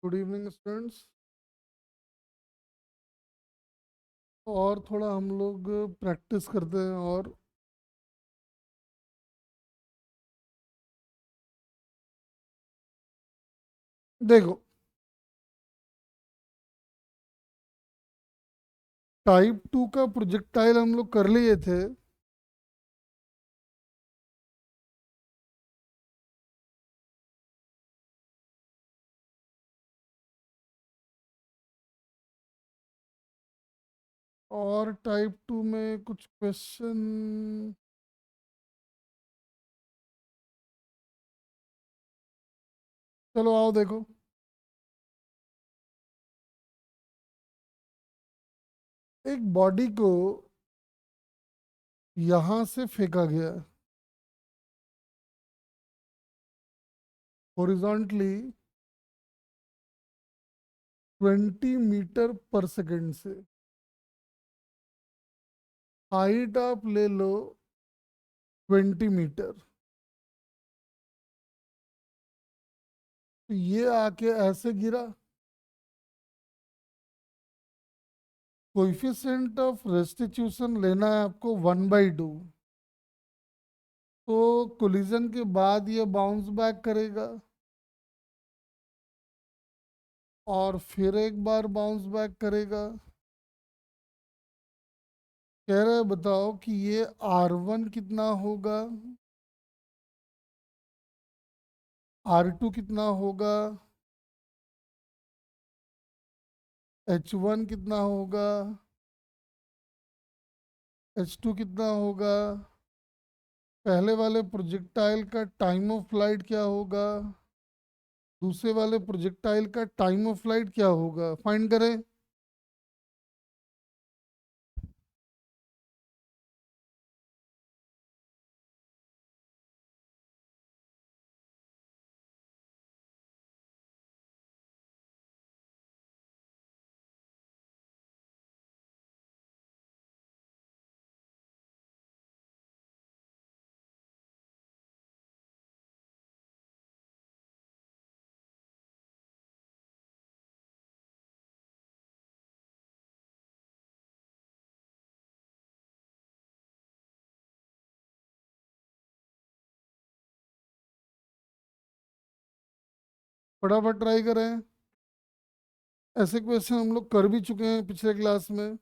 Good evening students. और थोड़ा हम लोग प्रैक्टिस करते हैं। और देखो, टाइप 2 का प्रोजेक्टाइल हम लोग कर लिए थे। और टाइप 2 में कुछ क्वेश्चन। चलो आओ देखो। एक बॉडी को यहाँ से फेंका गया हॉरिजॉन्टली 20 मीटर पर सेकेंड से। हाइट आप ले लो 20 मीटर। तो ये आके ऐसे गिरा। कोएफिशिएंट ऑफ रेस्टिट्यूशन लेना है आपको 1/2। तो कोलिजन के बाद ये बाउंस बैक करेगा और फिर एक बार बाउंस बैक करेगा। कह रहे बताओ कि ये R1 कितना होगा, R2 कितना होगा, H1 कितना होगा, H2 कितना होगा। पहले वाले प्रोजेक्टाइल का टाइम ऑफ फ्लाइट क्या होगा, दूसरे वाले प्रोजेक्टाइल का टाइम ऑफ फ्लाइट क्या होगा, फाइंड करें। फटाफट ट्राई करें। ऐसे क्वेश्चन हम लोग कर भी चुके हैं पिछले क्लास में।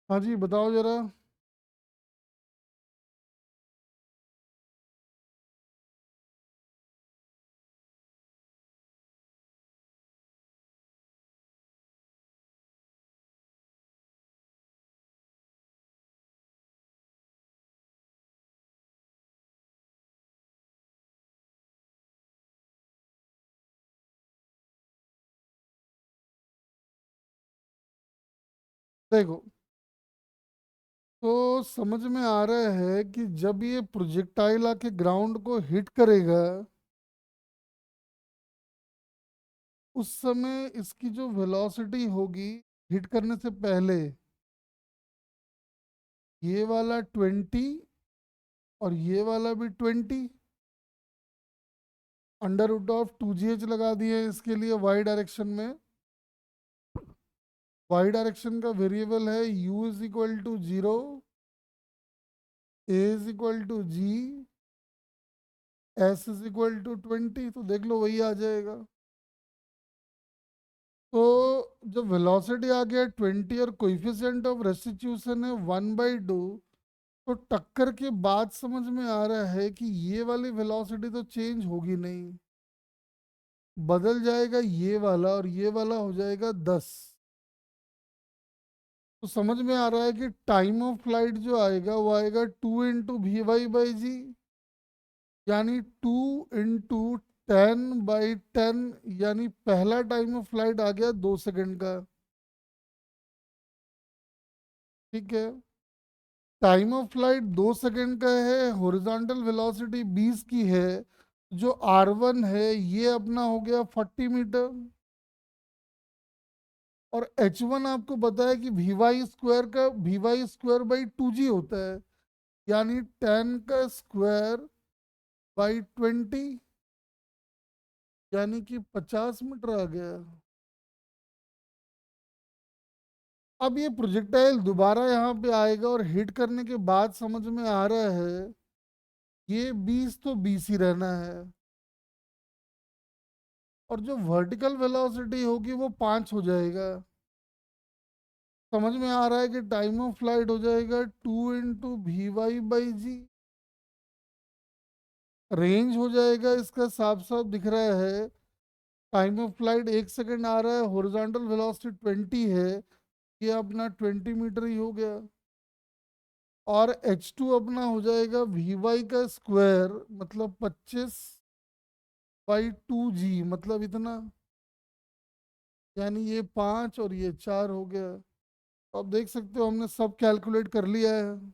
हाँ जी, बताओ जरा। देखो, तो समझ में आ रहा है कि जब ये प्रोजेक्टाइल आके ग्राउंड को हिट करेगा, उस समय इसकी जो वेलोसिटी होगी हिट करने से पहले, ये वाला 20 और ये वाला भी 20, अंडर रूट ऑफ 2gh लगा दिए इसके लिए वाई डायरेक्शन में। वाई डायरेक्शन का वेरिएबल है u is equal to 0, a is equal to g, s is equal to 20, तो देख लो वही आ जाएगा। तो जब वेलोसिटी आ गया 20 और कोइफिशिएंट ऑफ रेस्टिट्यूशन है 1/2, तो टक्कर के बाद समझ में आ रहा है कि ये वाली वेलोसिटी तो चेंज होगी नहीं, बदल जाएगा ये वाला और ये वाला हो जाएगा 10। तो समझ में आ रहा है कि टाइम ऑफ फ्लाइट जो आएगा वो आएगा 2 × VY/g, यानी 2 × 10/10, यानी पहला टाइम ऑफ फ्लाइट आ गया 2 सेकंड का। ठीक है, टाइम ऑफ फ्लाइट 2 सेकंड का है, हॉरिजॉन्टल वेलोसिटी 20 की है, जो R1 है ये अपना हो गया 40 मीटर, और H1 आपको पता है कि Vy² होता है, यानी 10 का स्क्वायर/20, यानी कि 50 मीटर आ गया। अब ये प्रोजेक्टाइल दोबारा यहाँ पे आएगा और हिट करने के बाद समझ में आ रहा है ये 20 तो 20 ही रहना है, और जो वर्टिकल वेलोसिटी होगी वो 5 हो जाएगा। समझ में आ रहा है कि टाइम ऑफ फ्लाइट हो जाएगा 2 × Vy/g। रेंज हो जाएगा इसका साफ साफ दिख रहा है, टाइम ऑफ फ्लाइट 1 सेकंड आ रहा है, हॉरिजॉन्टल वेलोसिटी 20 है, ये अपना 20 मीटर ही हो गया। और H2 अपना हो जाएगा Vy² मतलब 25/2g, मतलब इतना, यानी ये 5 और ये 4 हो गया। तो आप देख सकते हो हमने सब कैलकुलेट कर लिया है।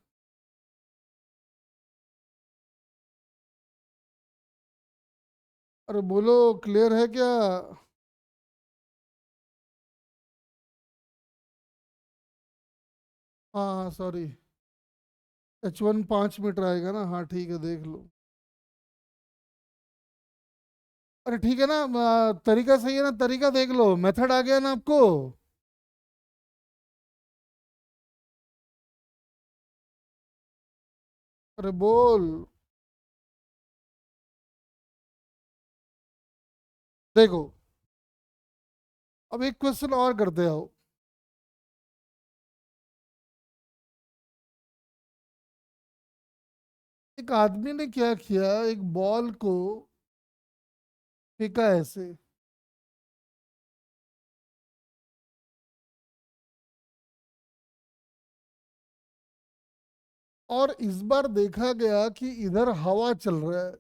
अरे बोलो, क्लियर है क्या? हाँ हाँ सॉरी, H1 5 मीटर आएगा ना, हाँ ठीक है देख लो। अरे ठीक है ना, तरीका सही है ना, तरीका देख लो, मेथड आ गया ना आपको। अरे बोल। देखो, अब एक क्वेश्चन और करते हो। एक आदमी ने क्या किया, एक बॉल को फेंका ऐसे, और इस बार देखा गया कि इधर हवा चल रहा है,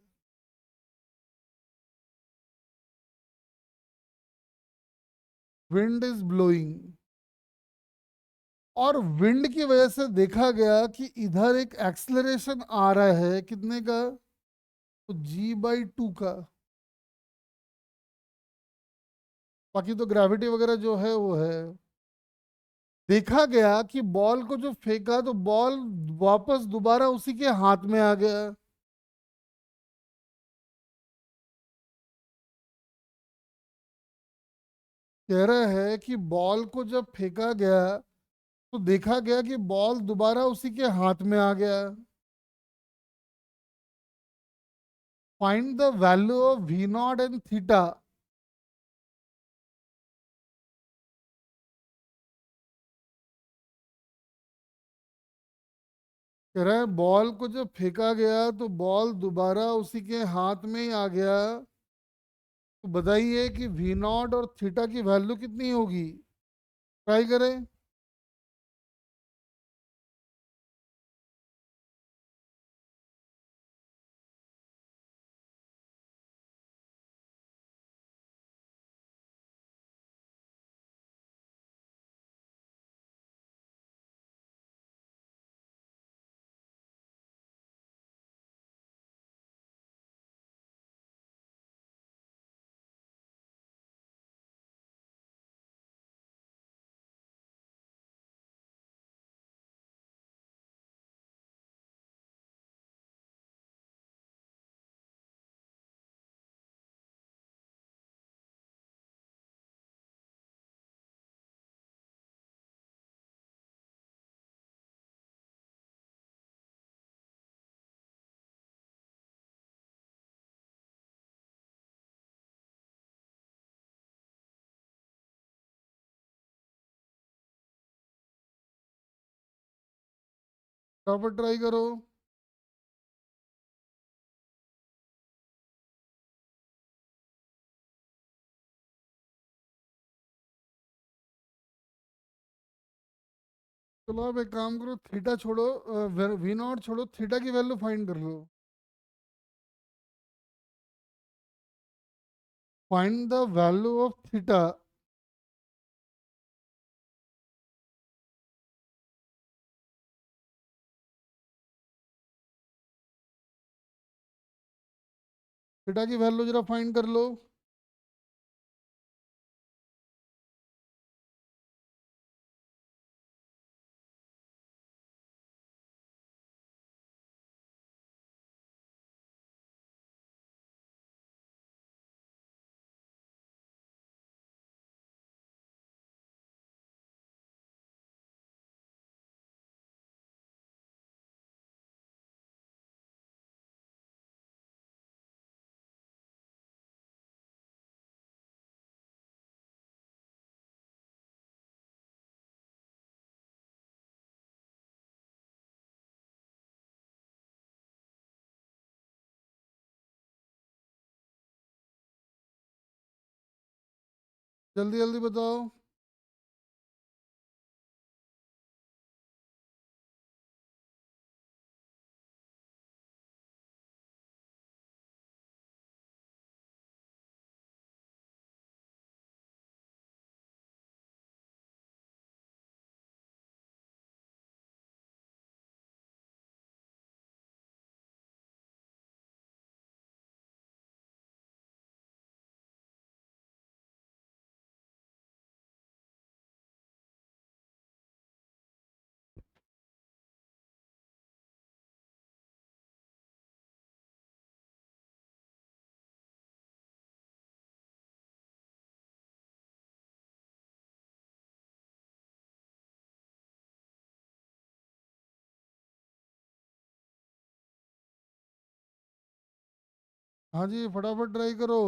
विंड इज ब्लोइंग, और विंड की वजह से देखा गया कि इधर एक एक्सलरेशन आ रहा है, कितने का, तो G/2 का। बाकी तो ग्रेविटी वगैरह जो है वो है। देखा गया कि बॉल को जो फेंका तो बॉल वापस दोबारा उसी के हाथ में आ गया। कह रहा है कि बॉल को जब फेंका गया तो देखा गया कि बॉल दोबारा उसी के हाथ में आ गया। Find the value of V0 and theta. कह रहा है बॉल को जब फेंका गया तो बॉल दोबारा उसी के हाथ में ही आ गया, तो बताइए कि V0 और थीटा की वैल्यू कितनी होगी। ट्राई करें। फटाफट ट्राई करो। चलो आप एक काम करो, थीटा छोड़ो, वी नॉट छोड़ो, थीटा की वैल्यू फाइंड कर लो। Find the value of theta. Theta की वैल्यू जरा फाइंड कर लो। जल्दी जल्दी बताओ। हाँ जी, फटाफट ट्राई करो।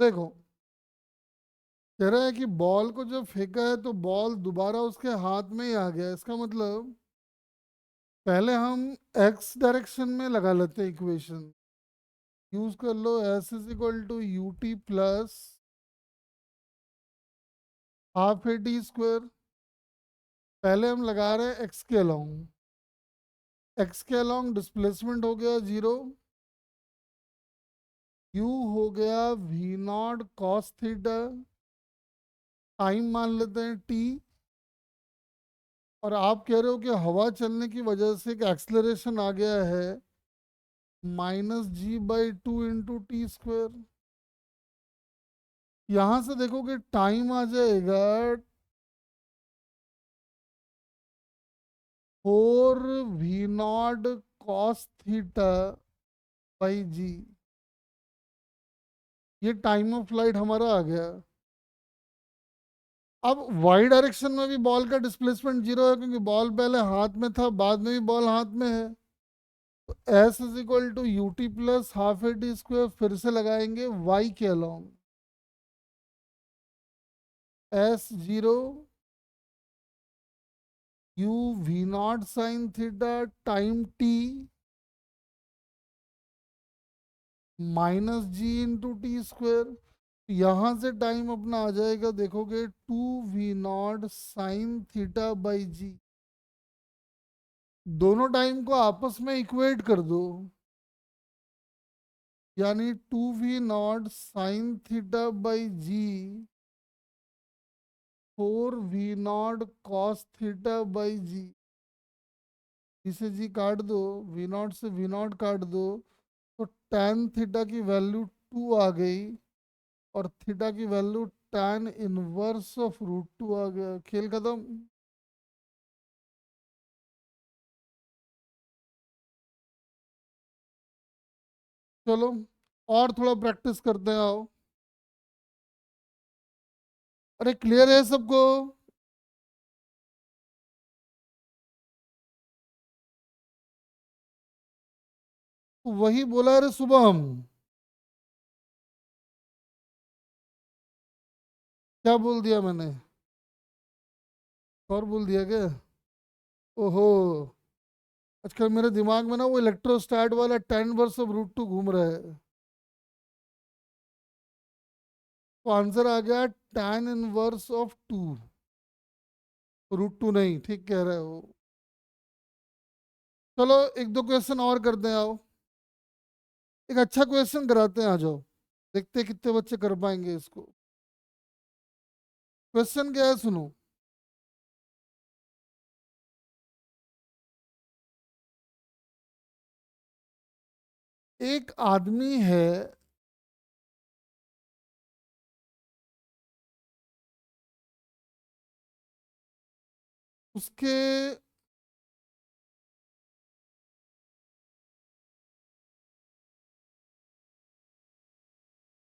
देखो, कह रहा है कि बॉल को जब फेंका है तो बॉल दोबारा उसके हाथ में ही आ गया। इसका मतलब पहले हम एक्स डायरेक्शन में लगा लेते हैं इक्वेशन। यूज कर लो, s is equal to U T plus half A T square. पहले हम लगा रहे हैं एक्स के अलोंग। एक्स के अलोंग डिस्प्लेसमेंट हो गया जीरो। यू हो गया v naught cos theta. Time मान लेते हैं टी। और आप कह रहे हो कि हवा चलने की वजह से एक एक्सलरेशन आ गया है -g/2 × t²। यहां से देखो कि टाइम आ जाएगा 4v0 cos θ/g। ये टाइम ऑफ फ्लाइट हमारा आ गया। अब वाई डायरेक्शन में भी बॉल का डिस्प्लेसमेंट जीरो है, क्योंकि बॉल पहले हाथ में था, बाद में भी बॉल हाथ में है। तो S is equal to U T plus half A T square, फिर से लगाएंगे वाई के along. S zero u v naught sine theta time t minus G into T square. यहां से टाइम अपना आ जाएगा, देखोगे 2v0 साइन थीटा बाई जी। दोनों टाइम को आपस में इक्वेट कर दो, यानी 2v0 sine theta by g 4v0 cos theta by g. इसे जी काट दो, v0 से v0 काट दो, तो tan थीटा की वैल्यू 2 आ गई, और थीटा की value tan inverse of root 2 आ गया। खेल खत्म। चलो और थोड़ा प्रैक्टिस करते हैं, आओ। अरे क्लियर है सबको? वही बोला रे शुभम। क्या बोल दिया मैंने? और बोल दिया क्या? ओहो, आजकल मेरे दिमाग में ना वो इलेक्ट्रोस्टैट वाला tan वर्स ऑफ रूट 2 घूम रहा है। तो आंसर आ गया tan इनवर्स ऑफ 2, रूट 2 नहीं, ठीक कह रहे हो। चलो एक दो क्वेश्चन और करते हैं, आओ। एक अच्छा क्वेश्चन कराते हैं, आ जाओ। देखते हैं कितने बच्चे कर पाएंगे इसको। क्वेश्चन क्या है, सुनो। एक आदमी है, उसके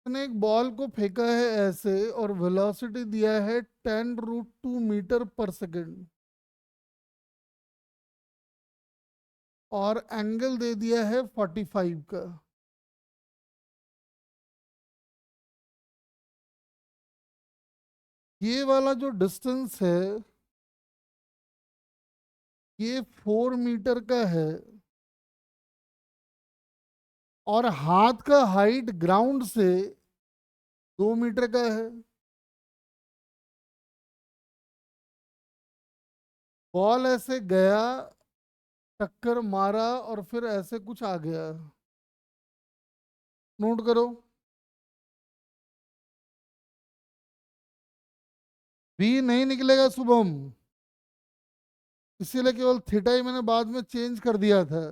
उसने एक बॉल को फेंका है ऐसे, और वेलोसिटी दिया है 10√2 मीटर पर सेकेंड, और एंगल दे दिया है 45 का। ये वाला जो डिस्टेंस है, ये 4 मीटर का है, और हाथ का हाइट ग्राउंड से 2 मीटर का है। बॉल ऐसे गया, टक्कर मारा, और फिर ऐसे कुछ आ गया। नोट करो। भी नहीं निकलेगा शुभम, इसीलिए केवल थीटा ही मैंने बाद में चेंज कर दिया था।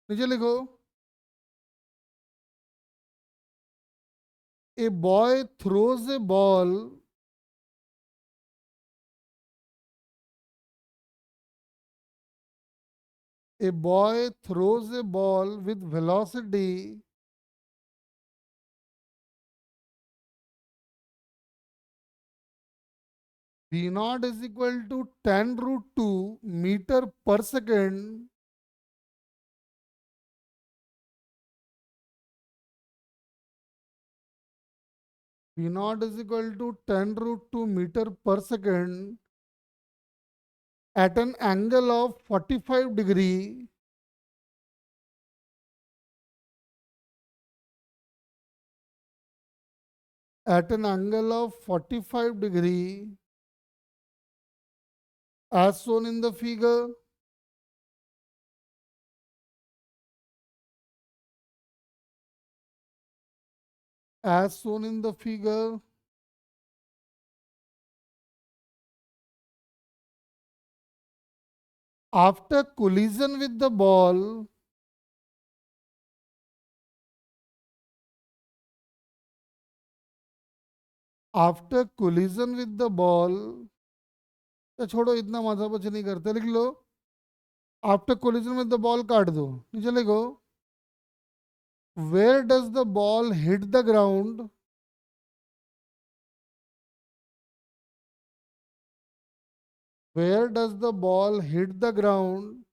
नीचे लिखो, a boy throws A ball A boy throws a ball with velocity v naught is equal to 10√2 meter per second v naught is equal to 10√2 meter per second at an angle of 45 degree at an angle of 45 degree as shown in the figure. As shown in the figure, after collision with the ball, after collision with the ball, तो छोड़ो, इतना माथा पच नहीं करते, लिख लो। After collision में द बॉल काट दो, नीचे लिखो, where does the ball hit the ground, where does the ball hit the ground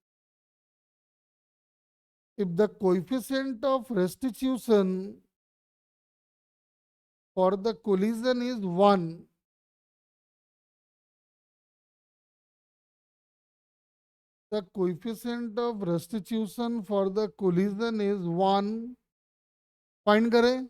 if the coefficient of restitution for the collision is 1. The coefficient of restitution for the collision is 1. Find करें.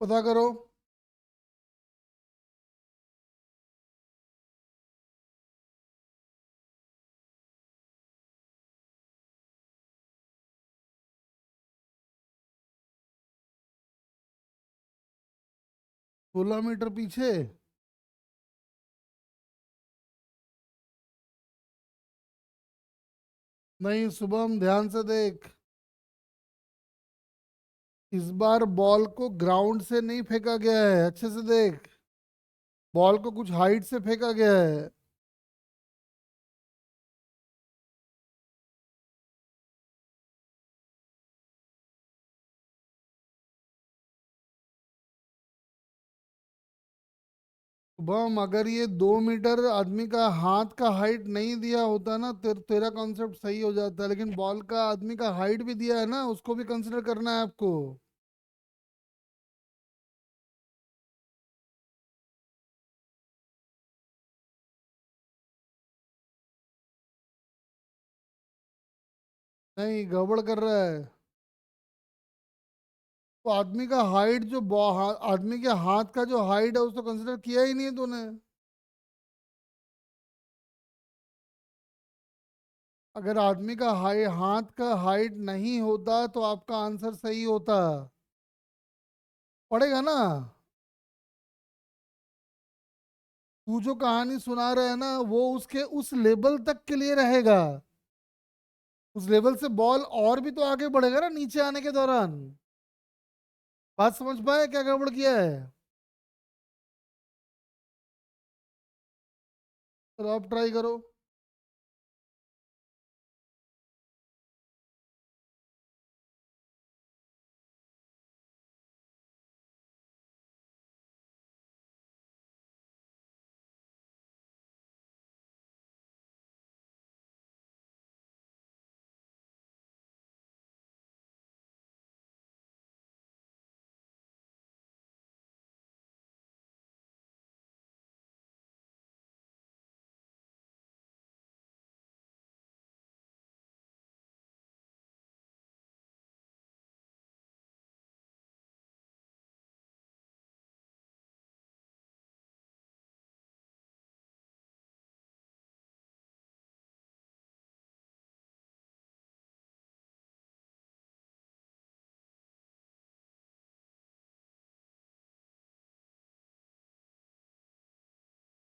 पता करो. सोलह metre पीछे. नहीं शुभम, ध्यान से देख. इस बार बॉल को ग्राउंड से नहीं फेंका गया है, अच्छे से देख. बॉल को कुछ हाइट से फेंका गया है. शुभम, अगर ये 2 मीटर आदमी का हाथ का हाइट नहीं दिया होता ना, तेरा कॉन्सेप्ट सही हो जाता. लेकिन बॉल का आदमी का हाइट भी दिया है ना, उसको भी कंसिडर करना है आपको. नहीं, गड़बड़ कर रहा है. तो आदमी का हाइट जो आदमी के हाथ का जो हाइट है उसको कंसिडर किया ही नहीं है तूने. अगर आदमी का हाथ का हाइट नहीं होता तो आपका आंसर सही होता. पड़ेगा ना. तू जो कहानी सुना रहा है ना, वो उसके उस लेवल तक के लिए रहेगा. उस लेवल से बॉल और भी तो आगे बढ़ेगा ना नीचे आने के दौरान. बात समझ पाए क्या गड़बड़ किया है. चलो आप ट्राई करो.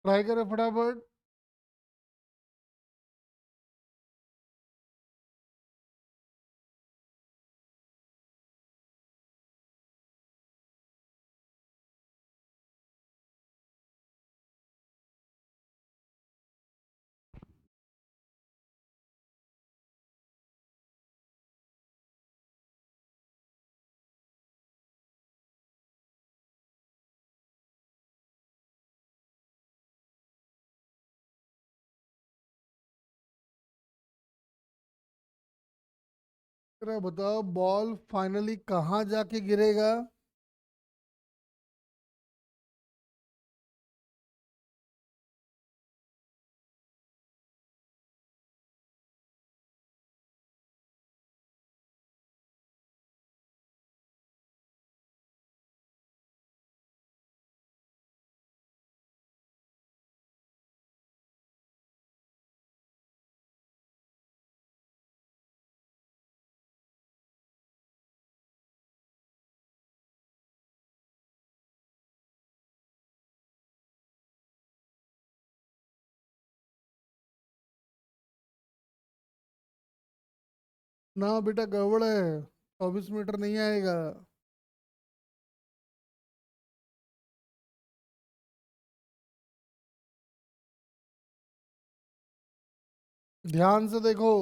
ट्राई करें फटाफट. बताओ बॉल फाइनली कहाँ जाके गिरेगा. ना बेटा, गड़बड़ है. 24 मीटर नहीं आएगा। ध्यान से देखो।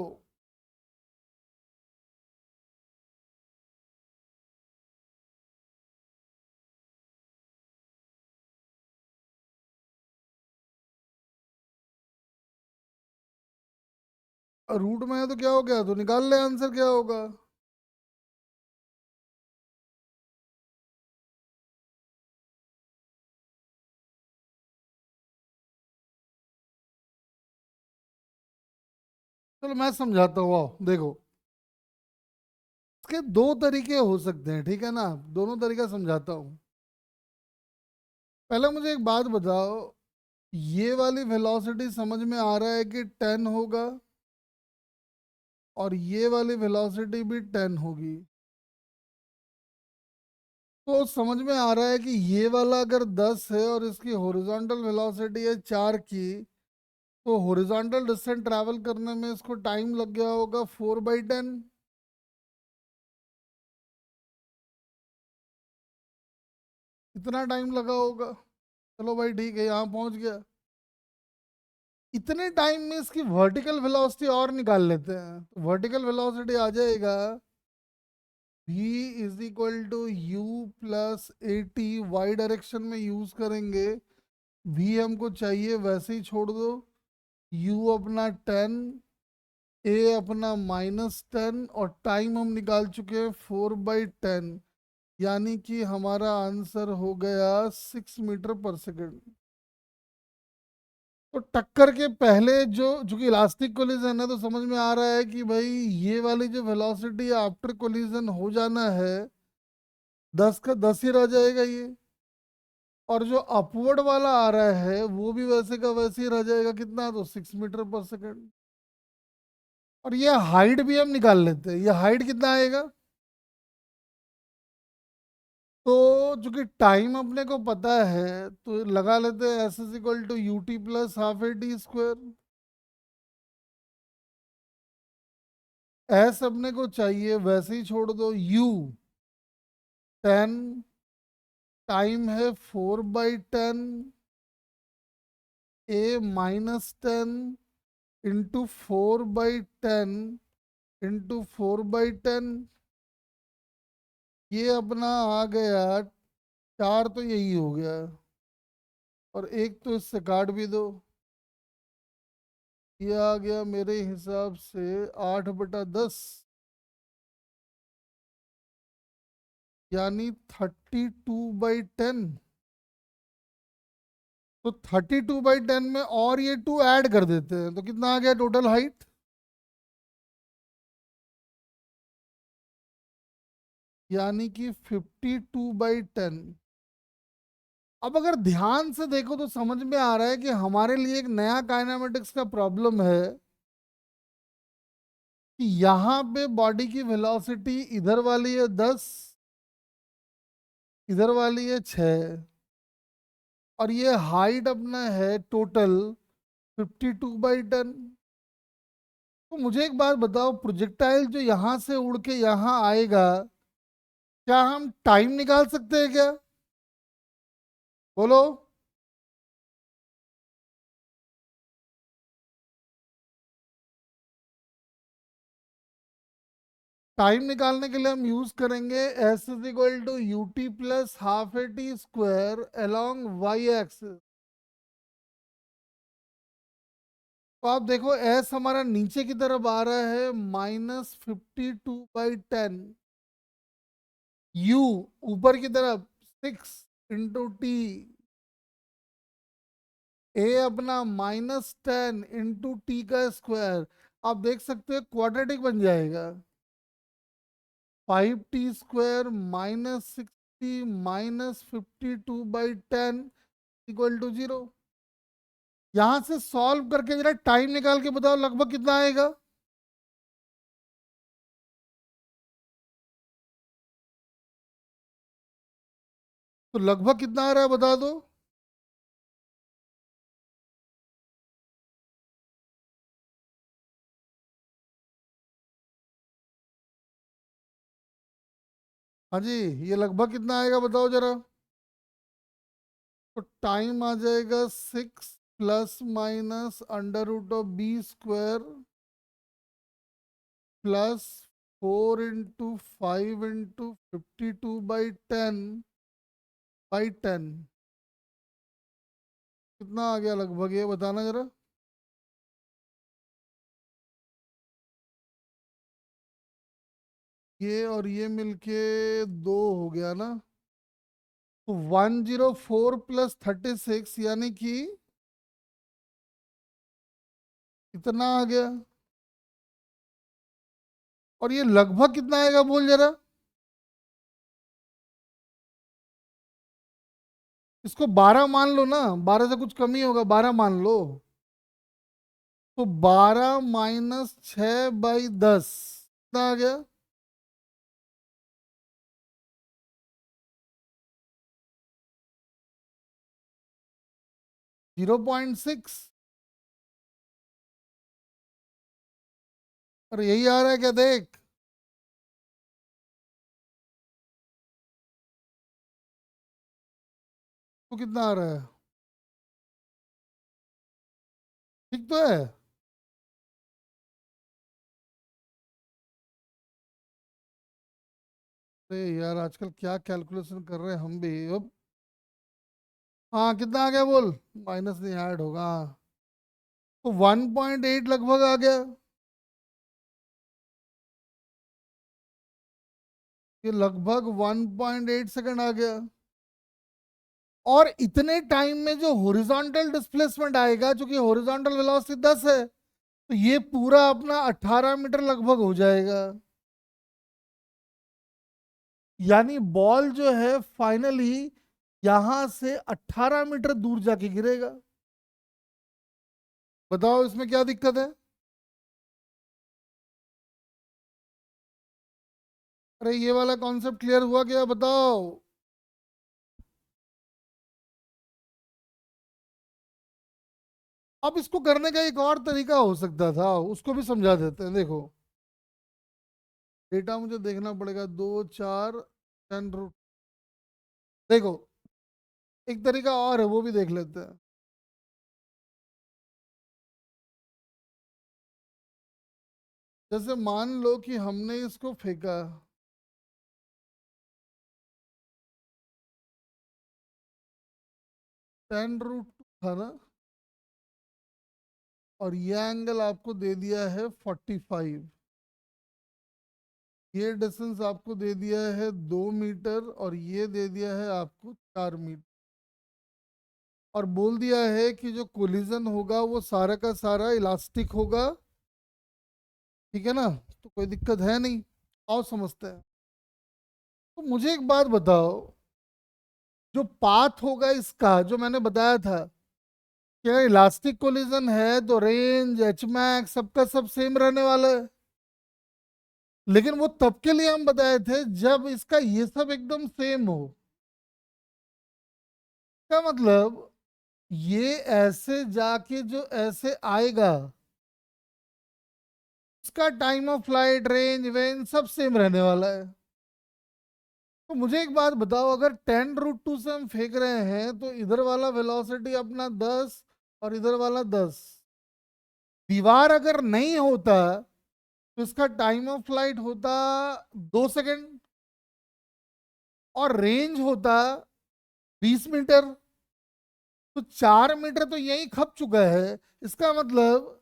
रूट में है तो क्या हो गया, तो निकाल ले आंसर क्या होगा। चलो मैं समझाता हूँ, आओ देखो। इसके दो तरीके हो सकते हैं, ठीक है ना। दोनों तरीका समझाता हूँ। पहले मुझे एक बात बताओ, ये वाली वेलोसिटी समझ में आ रहा है कि 10 होगा, और ये वाली वेलोसिटी भी 10 होगी। तो समझ में आ रहा है कि ये वाला अगर 10 है और इसकी हॉरिजॉन्टल वेलोसिटी है 4 की, तो हॉरिजॉन्टल डिस्टेंस ट्रैवल करने में इसको टाइम लग गया होगा 4/10। इतना टाइम लगा होगा। चलो भाई ठीक है, यहाँ पहुंच गया। इतने टाइम में इसकी वर्टिकल वेलोसिटी और निकाल लेते हैं। वर्टिकल वेलोसिटी आ जाएगा v is equal to U plus A T. Y direction में यूज करेंगे। v हमको चाहिए वैसे ही छोड़ दो। u अपना 10, a अपना -10, और टाइम हम निकाल चुके हैं 4/10। यानी कि हमारा आंसर हो गया 6 मीटर पर सेकेंड। तो टक्कर के पहले जो, चूंकि इलास्टिक कोलिजन है तो समझ में आ रहा है कि भाई ये वाली जो वेलोसिटी आफ्टर कोलिजन हो जाना है, 10 का 10 ही रह जाएगा ये। और जो अपवर्ड वाला आ रहा है वो भी वैसे का वैसे ही रह जाएगा। कितना, तो 6 मीटर पर सेकेंड। और ये हाइट भी हम निकाल लेते हैं। ये हाइट कितना आएगा, तो चूंकि टाइम अपने को पता है तो लगा लेते हैं S is equal to U T plus half A T square. S अपने को चाहिए वैसे ही छोड़ दो। यू 10, टाइम है 4/10, ए -10 इंटू 4/10 इंटू 4/10। ये अपना आ गया 4, तो यही हो गया। और एक तो इससे काट भी दो। ये आ गया मेरे हिसाब से 8/10, यानी 32/10। तो 32/10 में और ये 2 ऐड कर देते हैं तो कितना आ गया टोटल हाइट, यानी कि 52/10। अब अगर ध्यान से देखो तो समझ में आ रहा है कि हमारे लिए एक नया काइनेमेटिक्स का प्रॉब्लम है कि यहाँ पे बॉडी की वेलोसिटी इधर वाली है 10, इधर वाली है 6, और ये हाइट अपना है टोटल 52/10। तो मुझे एक बात बताओ, प्रोजेक्टाइल जो यहाँ से उड़ के यहाँ आएगा, क्या हम टाइम निकाल सकते हैं क्या, बोलो। टाइम निकालने के लिए हम यूज करेंगे S is equal to U T plus half A T square along Y axis. तो आप देखो एस हमारा नीचे की तरफ आ रहा है -52/10। यू ऊपर की तरफ 6 × टी। ए अपना -10 × टी का स्क्वायर। आप देख सकते हो क्वाड्रेटिक बन जाएगा। 5t² -60 -52/10 equal to 0। यहां से सॉल्व करके जरा टाइम निकाल के बताओ लगभग कितना आएगा। तो लगभग कितना आ रहा है बता दो। हाँ जी, ये लगभग कितना आएगा बताओ जरा। तो टाइम आ जाएगा 6 ± √b² प्लस 4 × 5 × 52/10 कितना आ गया लगभग, ये बताना जरा। ये और ये मिलके 2 हो गया ना। तो 104 + 36 यानी कि कितना आ गया। और ये लगभग कितना आएगा बोल जरा। इसको 12 मान लो ना, 12 से कुछ कम ही होगा, 12 मान लो। तो 12 - 6/10 कितना आ गया। 0.6। और यही आ रहा है क्या देख। तो कितना आ रहा है, ठीक तो है। अरे यार आजकल क्या कैलकुलेशन कर रहे हैं हम भी अब। हाँ कितना आ गया बोल। माइनस नहीं ऐड होगा, हाँ। तो 1.8 लगभग आ गया। ये लगभग 1.8 सेकंड आ गया। और इतने टाइम में जो हॉरिजॉन्टल डिस्प्लेसमेंट आएगा, क्योंकि हॉरिजॉन्टल वेलोसिटी 10 है, तो ये पूरा अपना 18 मीटर लगभग हो जाएगा। यानी बॉल जो है फाइनली यहां से 18 मीटर दूर जाके गिरेगा। बताओ इसमें क्या दिक्कत है। अरे ये वाला कॉन्सेप्ट क्लियर हुआ क्या बताओ। अब इसको करने का एक और तरीका हो सकता था, उसको भी समझा देते हैं। देखो डेटा मुझे देखना पड़ेगा, 2 4 10 रूट। देखो एक तरीका और है, वो भी देख लेते हैं। जैसे मान लो कि हमने इसको फेंका, 10√2 था ना, और ये एंगल आपको दे दिया है 45। ये डिस्टेंस आपको दे दिया है 2 मीटर, और ये दे दिया है आपको 4 मीटर। और बोल दिया है कि जो कोलिजन होगा वो सारा का सारा इलास्टिक होगा। ठीक है ना, तो कोई दिक्कत है नहीं। आओ समझते हैं। तो मुझे एक बात बताओ, जो पाथ होगा इसका जो मैंने बताया था, क्या इलास्टिक कोलिजन है तो रेंज एच मैक्स सबका सब सेम रहने वाला है। लेकिन वो तब के लिए हम बताए थे जब इसका ये सब एकदम सेम हो। का मतलब ये ऐसे जाके जो ऐसे आएगा, इसका टाइम ऑफ फ्लाइट रेंज वेंज सब सेम रहने वाला है। तो मुझे एक बात बताओ, अगर 10√2 से हम फेंक रहे हैं तो इधर वाला वेलोसिटी अपना 10 और इधर वाला 10। दीवार अगर नहीं होता तो इसका टाइम ऑफ फ्लाइट होता 2 सेकंड, और रेंज होता 20 मीटर। तो 4 मीटर तो यही खप चुका है। इसका मतलब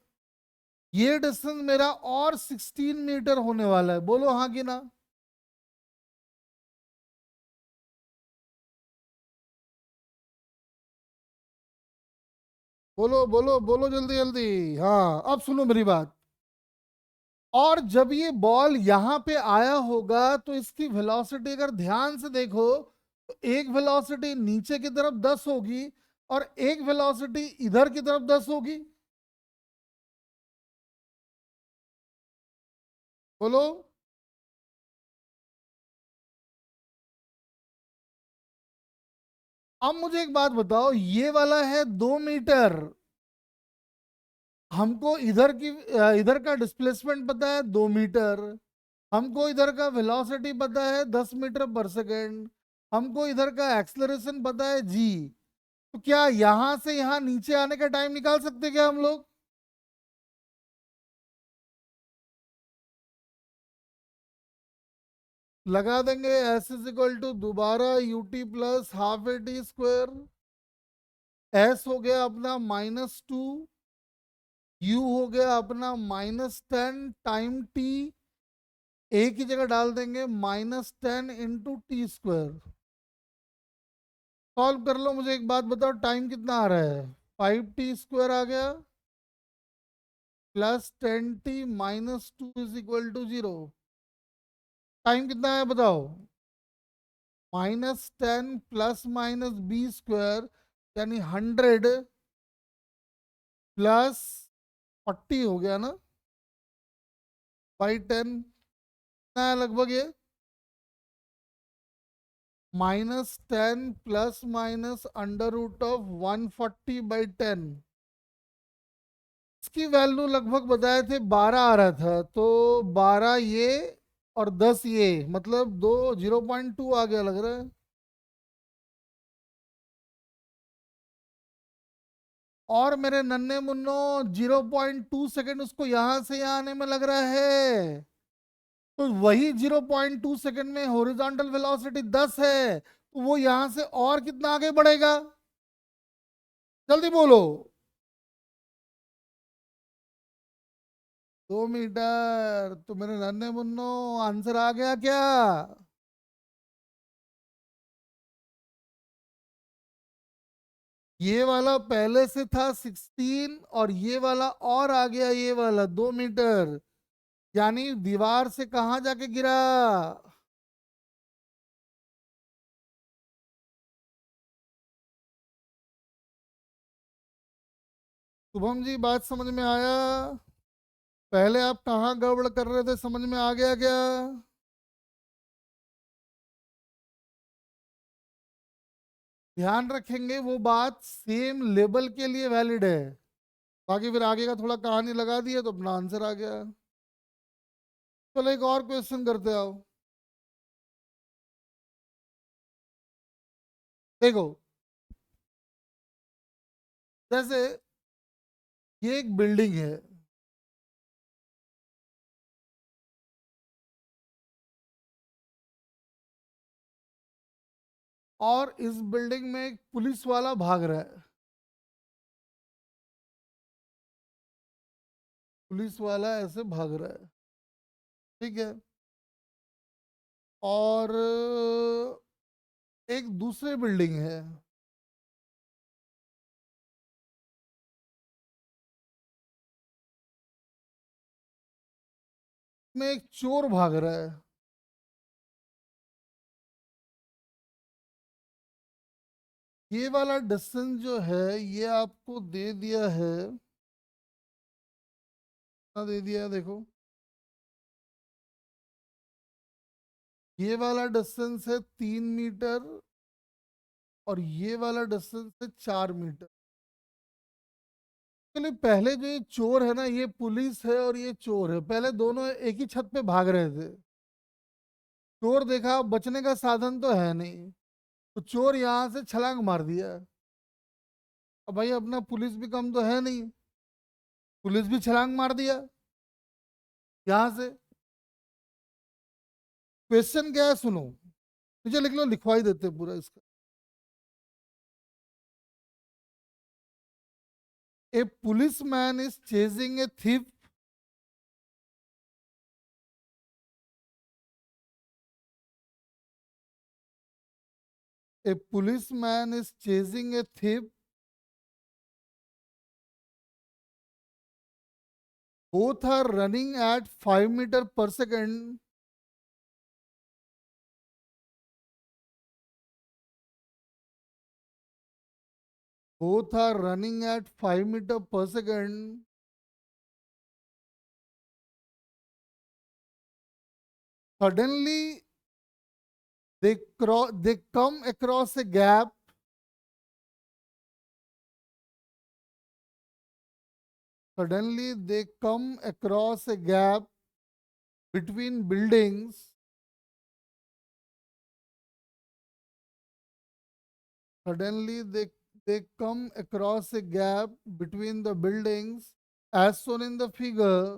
ये डिस्टेंस मेरा और 16 मीटर होने वाला है। बोलो हाँ कि ना। बोलो बोलो बोलो जल्दी जल्दी। हाँ अब सुनो मेरी बात। और जब ये बॉल यहां पे आया होगा तो इसकी वेलोसिटी अगर ध्यान से देखो, तो एक वेलोसिटी नीचे की तरफ 10 होगी, और एक वेलोसिटी इधर की तरफ 10 होगी। बोलो। अब मुझे एक बात बताओ, ये वाला है 2 मीटर। हमको इधर की इधर का डिस्प्लेसमेंट पता है 2 मीटर। हमको इधर का वेलोसिटी पता है 10 मीटर पर सेकेंड, हमको इधर का एक्सलरेशन पता है जी। तो क्या यहां से यहां नीचे आने का टाइम निकाल सकते क्या हम लोग? लगा देंगे एस इज इक्वल टू दोबारा U T plus half A T square. S हो गया अपना -2, यू हो गया अपना -10 टाइम टी, ए की जगह डाल देंगे -10 इंटू टी स्क्वायर। सॉल्व कर लो, मुझे एक बात बताओ, टाइम कितना आ रहा है? 5t² आ गया plus 10t -2 is equal to 0। Time कितना है बताओ? -10 प्लस -b² यानी 100 प्लस 40 हो गया ना, बाई 10 है लगभग ये। -10 प्लस माइनस √140/10, इसकी वैल्यू लगभग बताए थे 12 आ रहा था, तो 12 ये और 10 ये, मतलब 0.2 आ गया लग रहा है। और मेरे नन्हे मुन्नो 0.2 सेकेंड उसको यहां से यहां आने में लग रहा है, तो वही 0.2 सेकेंड में हॉरिजॉन्टल वेलोसिटी 10 है, तो वो यहां से और कितना आगे बढ़ेगा? जल्दी बोलो। 2 मीटर। तो मेरे नन्हे मुन्नो आंसर आ गया क्या? ये वाला पहले से था 16 और ये वाला और आ गया ये वाला 2 मीटर, यानी दीवार से कहां जाके गिरा? शुभम जी बात समझ में आया? पहले आप कहाँ गड़बड़ कर रहे थे, समझ में आ गया क्या? ध्यान रखेंगे वो बात सेम लेवल के लिए वैलिड है। बाकी फिर आगे का थोड़ा कहानी लगा दी है तो अपना आंसर आ गया। चलो एक और क्वेश्चन करते आओ। देखो, जैसे ये एक बिल्डिंग है, और इस बिल्डिंग में एक पुलिस वाला भाग रहा है। पुलिस वाला ऐसे भाग रहा है, ठीक है। और एक दूसरी बिल्डिंग है, में एक चोर भाग रहा है। ये वाला डिस्टेंस जो है ये आपको दे दिया है, कितना दे दिया है देखो। ये वाला डिस्टेंस है 3 मीटर, और ये वाला डिस्टेंस है 4 मीटर। चलिए पहले जो ये चोर है ना, ये पुलिस है और ये चोर है, पहले दोनों एक ही छत पे भाग रहे थे। चोर देखा बचने का साधन तो है नहीं, तो चोर यहाँ से छलांग मार दिया। अब भाई अपना पुलिस भी कम तो है नहीं, पुलिस भी छलांग मार दिया यहाँ से। क्वेश्चन क्या है सुनो, नीचे लिख लो, लिखवाई देते पूरा इसका। A policeman is chasing a thief. A policeman is chasing a thief. Both are running at 5 meter per second. Both are running at 5 meter per second. Suddenly, they come across a gap. Suddenly, they come across a gap between buildings, suddenly they come across a gap between the buildings as shown in the figure.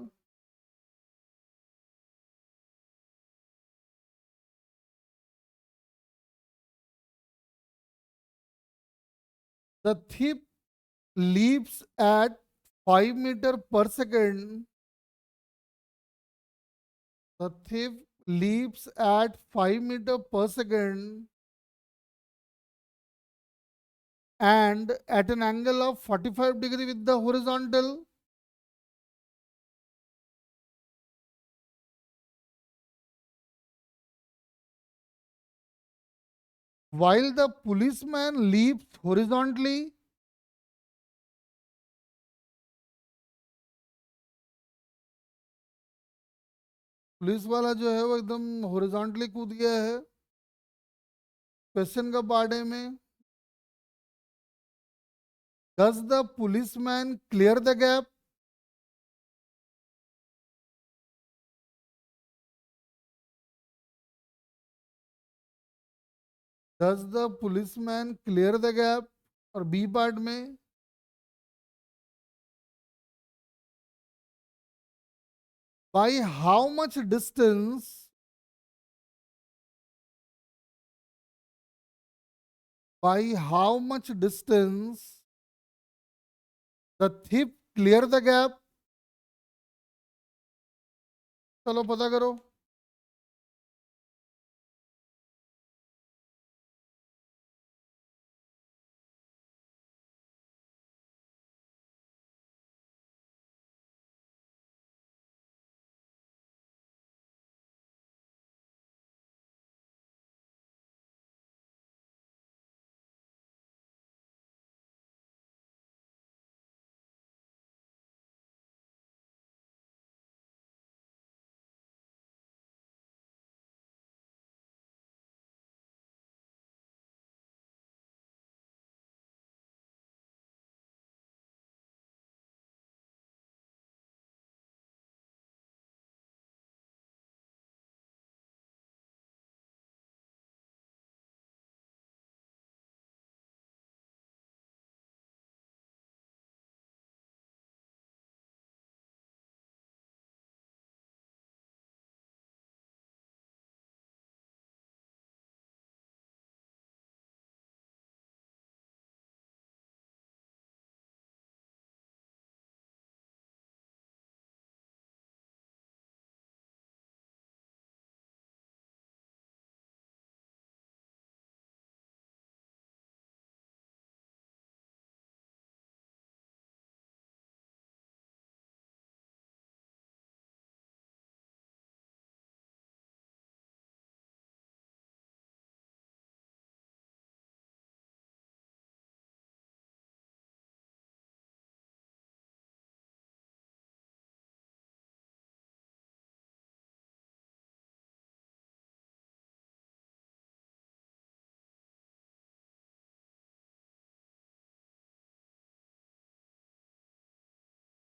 The thief leaps at 5 meter per second. The thief leaps at 5 meter per second and at an angle of 45 degree with the horizontal. While the policeman leaps horizontally, police वाला जो है वो एकदम horizontally कूद गया है। Question का part है में, does the policeman clear the gap? Does the policeman clear the gap? और बी पार्ट में, by how much distance, by how much distance the thief clear the gap? चलो पता करो।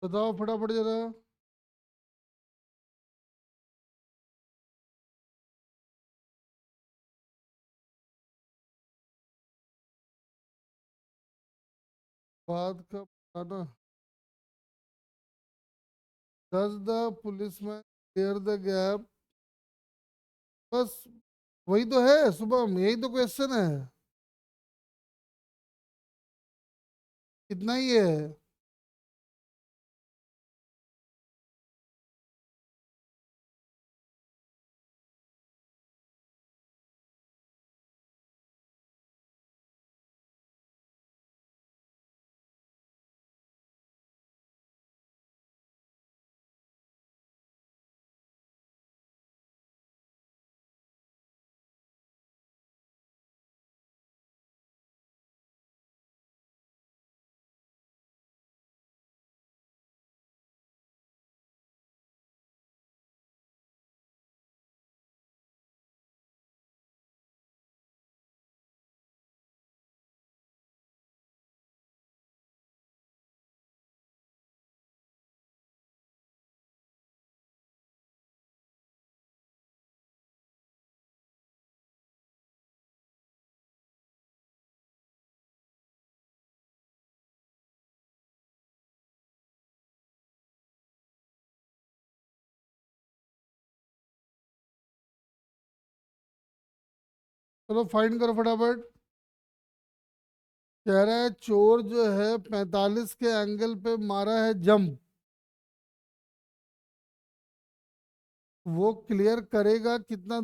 बताओ फटाफट जरा। बाद का बताना। Does the policeman clear the gap? बस वही तो है शुभम, यही तो क्वेश्चन है। इतना ही है। चलो फाइंड करो फटाफट। कह रहा है चोर जो है 45 के एंगल पे मारा है जंप, वो क्लियर करेगा कितना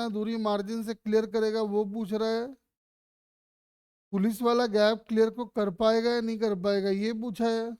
दूरी मार्जिन से क्लियर करेगा वो पूछ रहा है। पुलिस वाला गैप क्लियर को कर पाएगा या नहीं कर पाएगा ये पूछा है।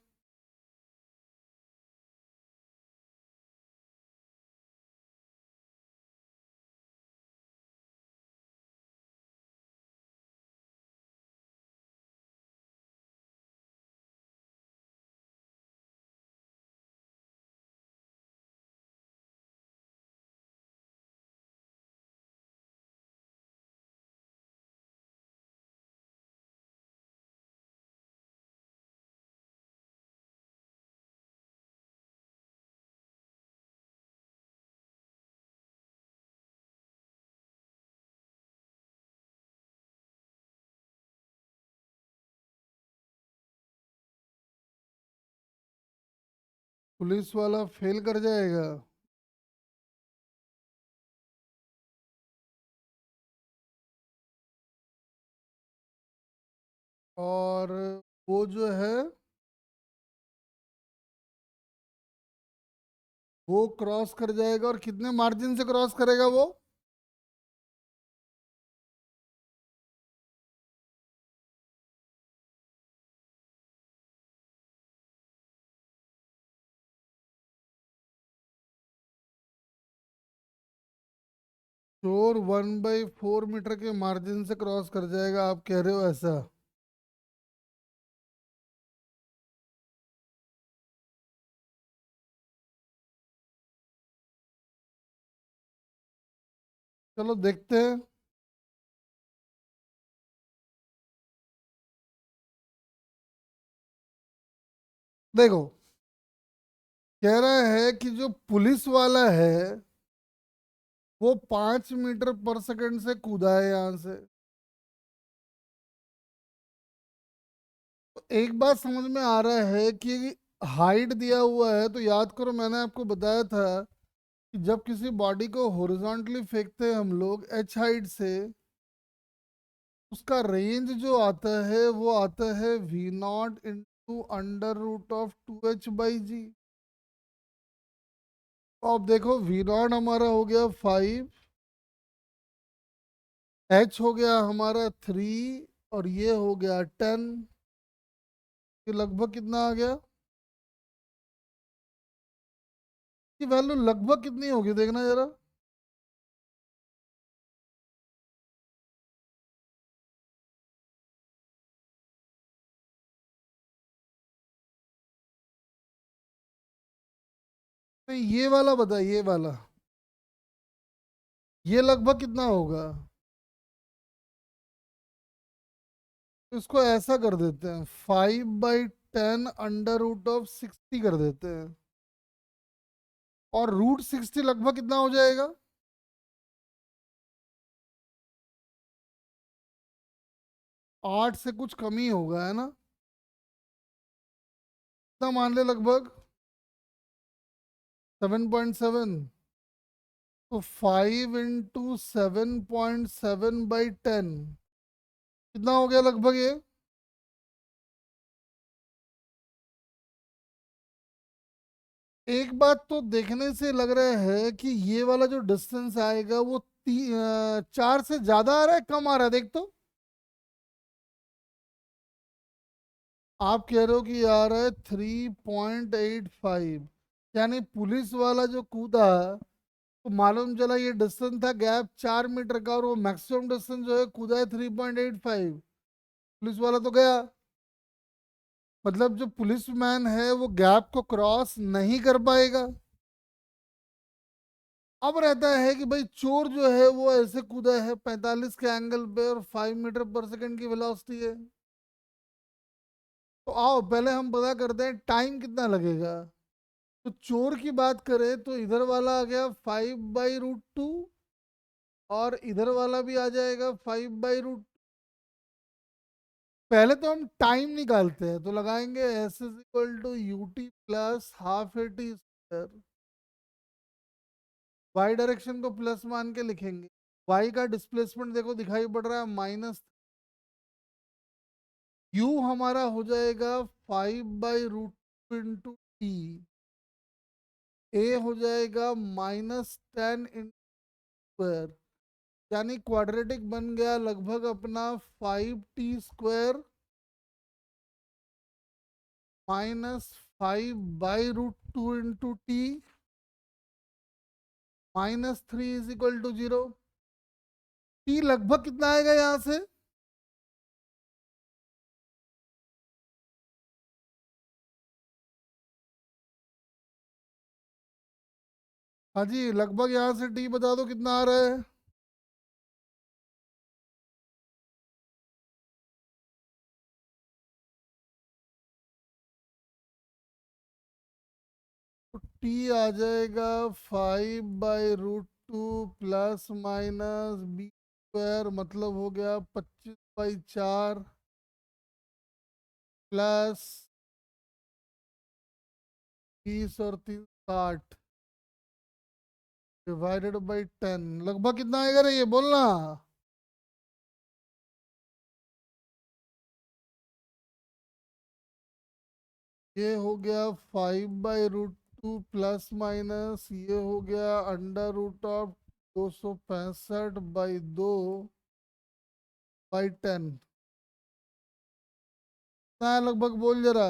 पुलिस वाला फेल कर जाएगा। और वो जो है वो क्रॉस कर जाएगा, और कितने मार्जिन से क्रॉस करेगा वो? चोर 1/4 मीटर के मार्जिन से क्रॉस कर जाएगा, आप कह रहे हो ऐसा? चलो देखते हैं। देखो, कह रहा है कि जो पुलिस वाला है वो 5 मीटर पर सेकंड से कूदा है यहां से। तो एक बात समझ में आ रहा है कि हाइट दिया हुआ है, तो याद करो मैंने आपको बताया था कि जब किसी बॉडी को हॉरिजॉन्टली फेंकते हैं हम लोग एच हाइट से, उसका रेंज जो आता है वो आता है V0 × √2H/g। तो अब देखो V0 हमारा हो गया 5, H हो गया हमारा 3, और ये हो गया 10। ये लगभग कितना आ गया? की वैल्यू लगभग कितनी होगी देखना जरा। नहीं, ये वाला बता, ये वाला, ये लगभग कितना होगा? तो इसको ऐसा कर देते हैं, 5/10 √60 कर देते हैं। और √60 लगभग कितना हो जाएगा? 8 से कुछ कम ही होगा, है ना? कितना मान ले लगभग? 7.7। तो 5 × 7.7/10 कितना हो गया लगभग ये? एक बात तो देखने से लग रहा है कि ये वाला जो डिस्टेंस आएगा वो 4 से ज्यादा आ रहा है कम आ रहा है, देख तो। आप कह रहे हो कि आ रहा है 3.85, यानी पुलिस वाला जो कूदा तो मालूम चला ये डिस्टेंस था गैप 4 मीटर का, और वो मैक्सिमम डिस्टेंस जो है कूदा है 3.85। पुलिस वाला तो गया, मतलब जो पुलिस मैन है वो गैप को क्रॉस नहीं कर पाएगा। अब रहता है कि भाई चोर जो है वो ऐसे कूदा है 45 के एंगल पे, और 5 मीटर पर सेकंड की वेलोसिटी है। तो आओ पहले हम पता करते हैं टाइम कितना लगेगा। तो चोर की बात करें तो इधर वाला आ गया 5/√2, और इधर वाला भी आ जाएगा 5/√2। पहले तो हम टाइम निकालते हैं, तो लगाएंगे S = UT + ½ AT²। Y direction को प्लस मान के लिखेंगे, वाई का डिस्प्लेसमेंट देखो दिखाई पड़ रहा है माइनस, यू हमारा हो जाएगा 5/√2 ए हो जाएगा -10 यानी क्वाड्रेटिक बन गया लगभग अपना 5t² -5/√2 -3 = 0। टी लगभग कितना आएगा यहां से? हाँ जी, लगभग यहां से टी बता दो कितना आ रहा है। तो टी आ जाएगा 5/√2 ± b², मतलब हो गया 25/4 प्लस 20 और 3 60 /10। लगभग कितना आएगा रे ये बोलना। ये हो गया 5/√2 ± ये हो गया √2 + -265/2/10। ना लगभग बोल जरा।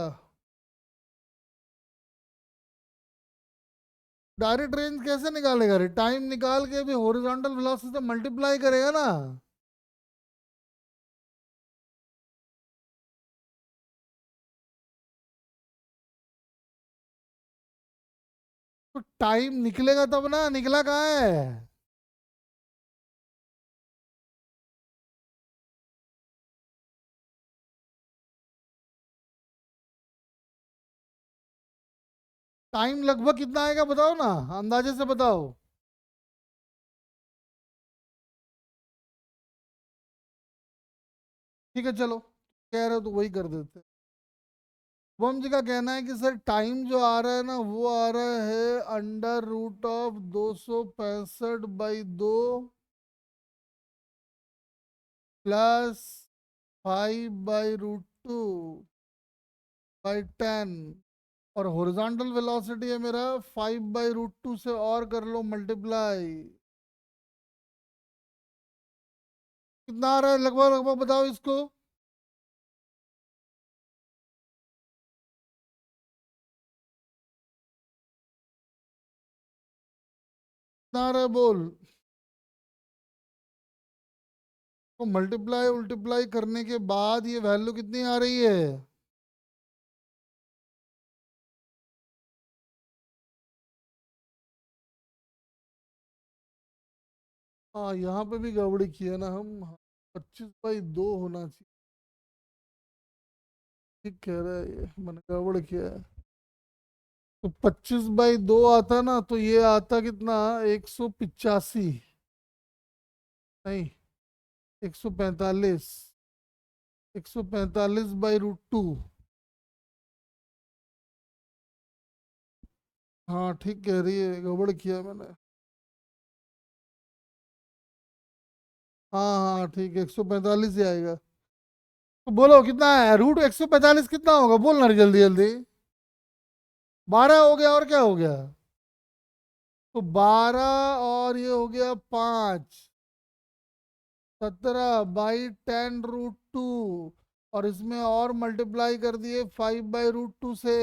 डायरेक्ट रेंज कैसे निकालेगा रे? टाइम निकाल के भी हॉरिजॉन्टल वेलोसिटी से मल्टीप्लाई करेगा ना। तो टाइम निकलेगा तब ना, निकला कहाँ है? टाइम लगभग कितना आएगा बताओ ना, अंदाजे से बताओ। ठीक है चलो, कह रहे हो तो वही कर देते। शुभम जी का कहना है कि सर टाइम जो आ रहा है ना वो आ रहा है √265/2 प्लस 5/√2/10। और हॉरिजॉन्टल वेलोसिटी है मेरा 5/√2 से और कर लो मल्टीप्लाई। कितना आ रहा है लगभग लगभग बताओ इसको। कितना आ रहा है बोल। तो मल्टीप्लाई उल्टीप्लाई करने के बाद ये वैल्यू कितनी आ रही है? हाँ यहाँ पे भी गड़बड़ी की है ना हम। 25/2 होना चाहिए। ठीक कह रहा है ये, मैंने गड़बड़ किया है। तो 25/2 आता ना तो ये आता कितना, 185। नहीं, 145। 145/√2। हाँ ठीक कह रही है, गड़बड़ किया मैंने। हाँ हाँ ठीक है, 145 ही आएगा। तो बोलो कितना है √145 कितना होगा बोलना रे जल्दी जल्दी। 12 हो गया और क्या हो गया? तो 12 और ये हो गया 5, 17/10√2। और इसमें और मल्टीप्लाई कर दिए 5/√2 से।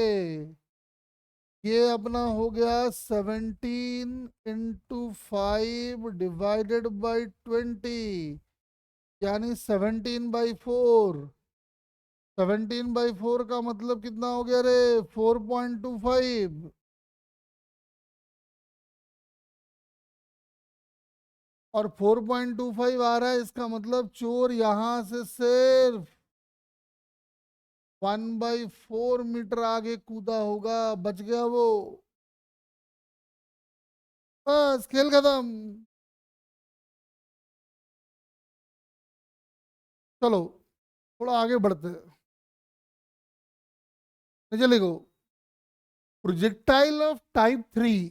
ये अपना हो गया 17 × 5 ÷ 20, यानी 17/4। 17/4 का मतलब कितना हो गया रे? 4.25। और 4.25 आ रहा है, इसका मतलब चोर यहां से सिर्फ 1/4 मीटर आगे कूदा होगा, बच गया वो। बस खेल खत्म। चलो थोड़ा आगे बढ़ते हैं। नीचे लिखो, projectile of type 3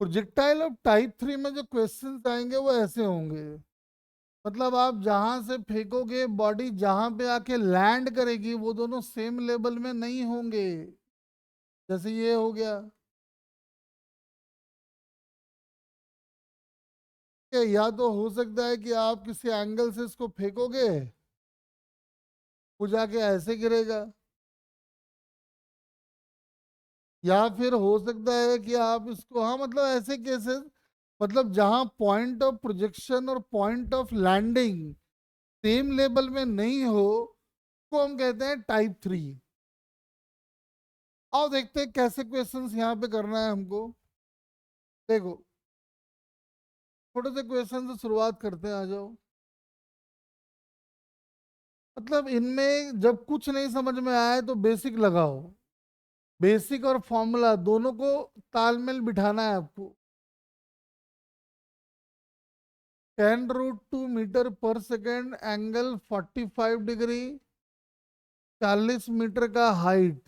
projectile of type 3 में जो क्वेश्चंस आएंगे वो ऐसे होंगे, मतलब आप जहां से फेंकोगे बॉडी जहां पे आके लैंड करेगी वो दोनों सेम लेवल में नहीं होंगे। जैसे ये हो गया, कि या तो हो सकता है कि आप किसी एंगल से इसको फेंकोगे, वो जाके ऐसे गिरेगा, या फिर हो सकता है कि आप इसको, हाँ मतलब ऐसे केसेस, मतलब जहां पॉइंट ऑफ प्रोजेक्शन और point of landing same level में नहीं हो, को हम कहते हैं टाइप 3। आओ देखते हैं कैसे क्वेश्चंस यहाँ पे करना है हमको। देखो, छोटे से क्वेश्चन से शुरुआत करते हैं, आ जाओ। मतलब इनमें जब कुछ नहीं समझ में आए तो बेसिक लगाओ, बेसिक और फॉर्मूला दोनों को तालमेल बिठाना है आपको। 10√2 मीटर पर सेकेंड, एंगल 45 डिग्री, 40 मीटर का हाइट।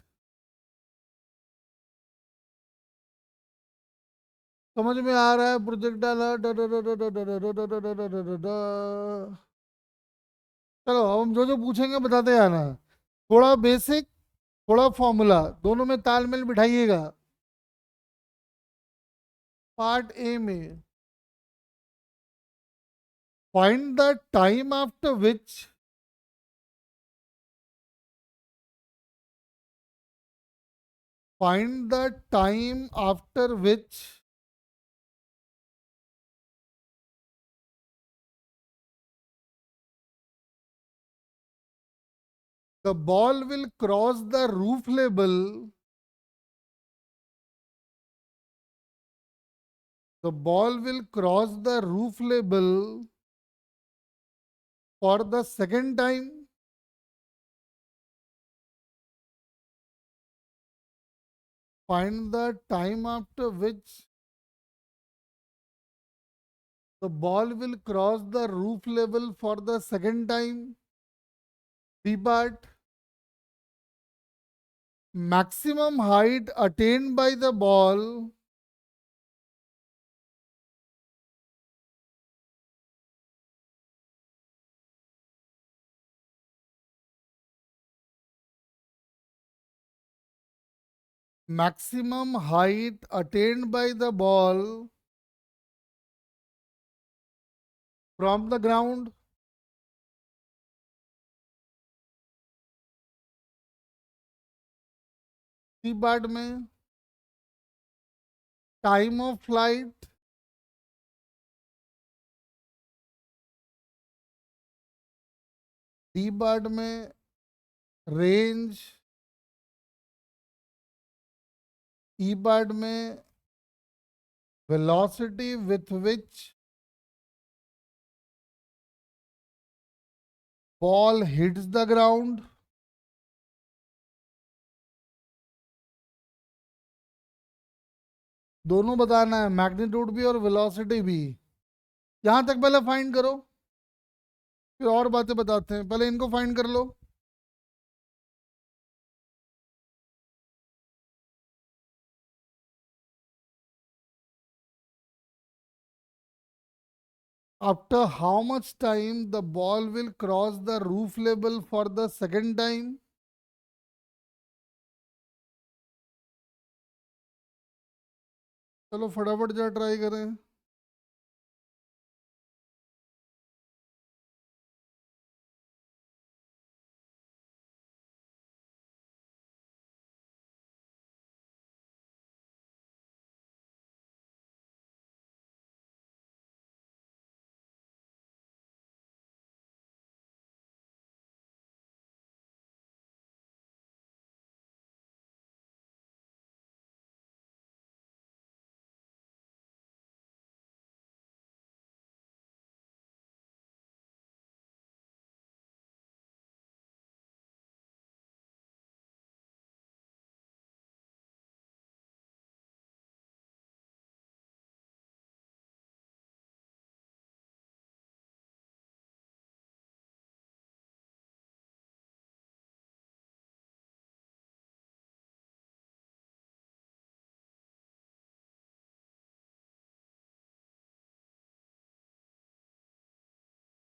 समझ में आ रहा है प्रोजेक्ट डाला? चलो अब हम जो जो पूछेंगे बताते आना, थोड़ा बेसिक थोड़ा फॉर्मूला, दोनों में तालमेल बिठाइएगा। पार्ट ए में, find the time after which find the time after which the ball will cross the roof level. The ball will cross the roof level for the second time. Find the time after which the ball will cross the roof level for the second time. B part, maximum height attained by the ball maximum height attained by the ball from the ground. C part में time of flight, D part में range, ई part में velocity with which ball hits the ground. दोनों बताना है, magnitude भी और velocity भी। यहां तक पहले फाइंड करो, फिर और बातें बताते हैं, पहले इनको फाइंड कर लो। After how much time the ball will cross the roof level for the second time. चलो फटाफट जा ट्राई करें।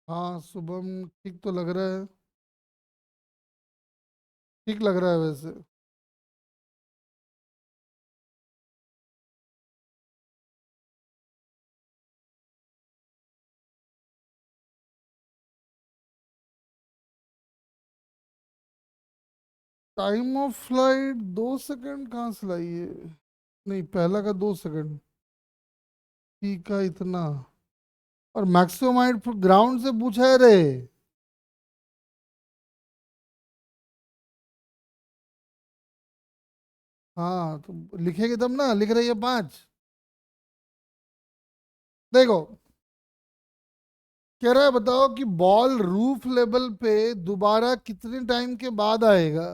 हाँ शुभम, ठीक तो लग रहा है। ठीक लग रहा है वैसे। टाइम ऑफ फ्लाइट 2 सेकंड कहाँ से लाई है? नहीं, पहला का 2 सेकंड, टी का इतना, और मैक्सिमम हाइट ग्राउंड से पूछा है रे। हाँ तो लिखेंगे तब ना, लिख रही है 5। देखो, कह रहा है बताओ कि बॉल रूफ लेवल पे दोबारा कितने टाइम के बाद आएगा।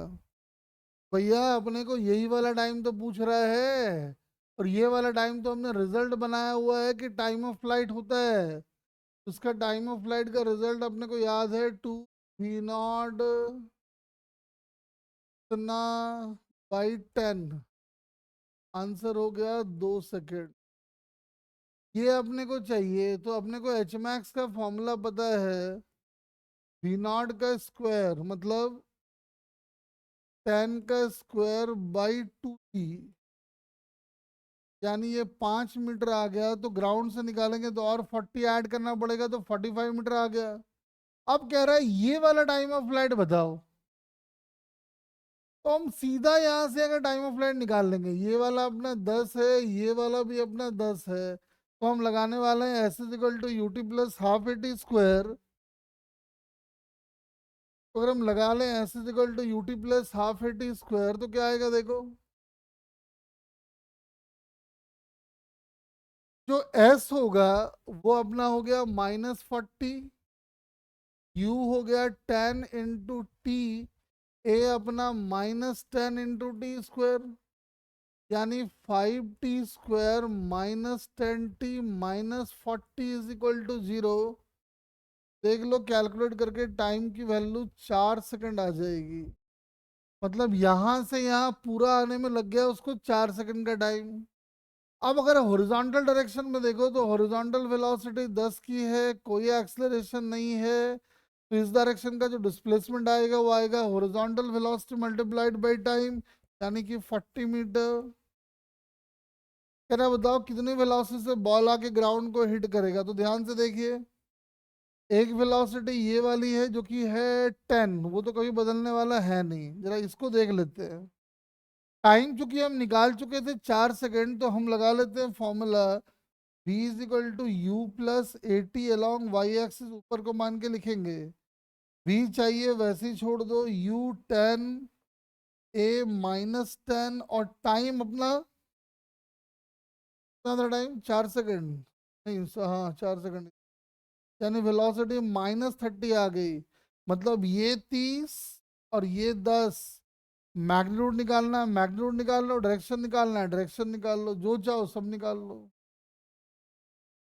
भैया अपने को यही वाला टाइम तो पूछ रहा है, और ये वाला टाइम तो हमने रिजल्ट बनाया हुआ है कि टाइम ऑफ फ्लाइट होता है। उसका टाइम ऑफ फ्लाइट का रिजल्ट अपने को याद है, 2 v0 इतना बाई 10। आंसर हो गया 2 सेकेंड। ये अपने को चाहिए, तो अपने को एच मैक्स का फॉर्मूला पता है। v0 का स्क्वायर मतलब 10 का स्क्वायर बाई 2t, यानी ये 5 मीटर आ गया। तो ग्राउंड से निकालेंगे तो और 40 ऐड करना पड़ेगा, तो 45 मीटर आ गया। अब कह रहा है ये वाला टाइम ऑफ फ्लाइट बताओ। तो हम सीधा यहाँ से अगर टाइम ऑफ फ्लाइट निकाल लेंगे, ये वाला अपना 10 है, ये वाला भी अपना 10 है, तो हम लगाने वाले हैं S is equal to U T plus half A T square. तो अगर हम लगा लें S is equal to U T plus half A T square, तो क्या आएगा देखो। जो एस होगा वो अपना हो गया -40, यू हो गया 10 × टी, ए अपना -10 × टी स्क्वायर, यानी 5t² -10t - 40 is equal to 0। देख लो कैलकुलेट करके, टाइम की वैल्यू 4 सेकंड आ जाएगी। मतलब यहां से यहाँ पूरा आने में लग गया उसको 4 सेकंड का टाइम। अब अगर हॉरिजॉन्टल डायरेक्शन में देखो तो हॉरिजॉन्टल वेलोसिटी 10 की है, कोई एक्सलरेशन नहीं है, तो इस डायरेक्शन का जो डिस्प्लेसमेंट आएगा वो आएगा horizontal velocity multiplied by time, यानी कि 40 मीटर। कह रहा बताओ कितनी वेलोसिटी से बॉल आके ग्राउंड को हिट करेगा। तो ध्यान से देखिए, एक वेलोसिटी ये वाली है जो कि है 10, वो तो कभी बदलने वाला है नहीं। जरा इसको देख लेते हैं। टाइम चूंकि हम निकाल चुके थे 4 सेकंड, तो हम लगा लेते हैं formula, v is equal to U plus A T along Y axis, ऊपर को मान के लिखेंगे। v चाहिए वैसे ही छोड़ दो, u 10, a -10, और टाइम अपना कितना था टाइम, 4 सेकंड। नहीं हाँ 4 सेकंड, यानी वेलोसिटी -30 आ गई। मतलब ये 30 और ये 10। मैग्नीट्यूड निकालना है, मैग्नीट्यूड निकाल लो, डायरेक्शन निकालना है, डायरेक्शन निकाल लो, जो चाहो सब निकाल लो।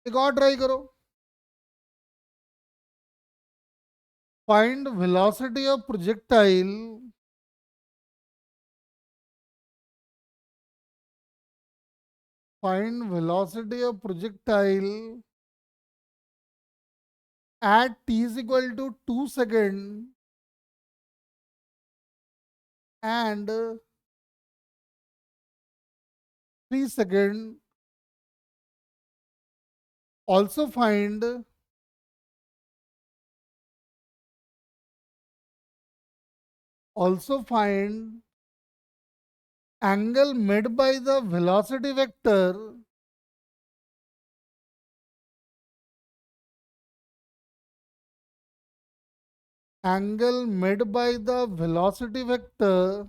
एक और ट्राई करो। Find velocity of projectile, find velocity of projectile eight t is equal to 2 second and 3 second. Also find, also find angle made by the velocity vector, angle made by the velocity vector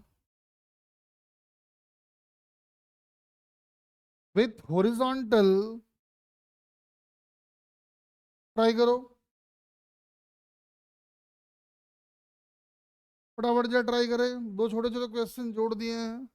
with horizontal। Try करो, फटाफट जा try करें। दो छोटे छोटे question जोड़ दिए हैं।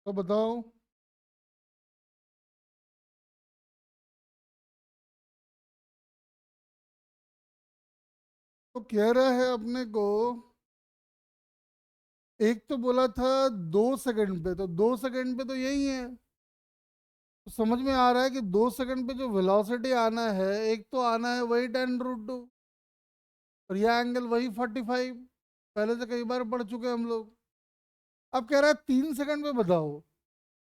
तो बताओ। तो कह रहा है अपने को, एक तो बोला था 2 सेकंड पे, तो 2 सेकंड पे तो यही है। तो समझ में आ रहा है कि 2 सेकंड पे जो वेलोसिटी आना है, एक तो आना है वही 10√2, और यह एंगल वही 45। पहले से कई बार पढ़ चुके हैं हम लोग। अब कह रहा है 3 सेकंड पे बताओ।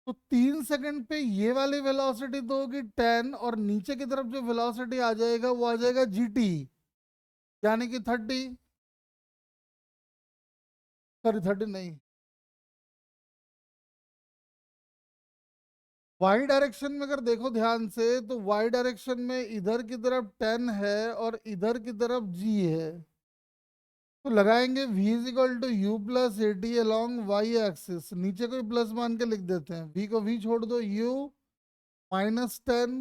तो 3 सेकंड पे ये वाली वेलोसिटी तो होगी 10, और नीचे की तरफ जो वेलोसिटी आ जाएगा वो आ जाएगा GT, यानी कि 30। सॉरी, 30 नहीं। वाई डायरेक्शन में अगर देखो ध्यान से, तो वाई डायरेक्शन में इधर की तरफ 10 है और इधर की तरफ G है। तो लगाएंगे v is equal to U plus A T along Y axis. नीचे कोई प्लस मान के लिख देते हैं, v को v छोड़ दो, u -10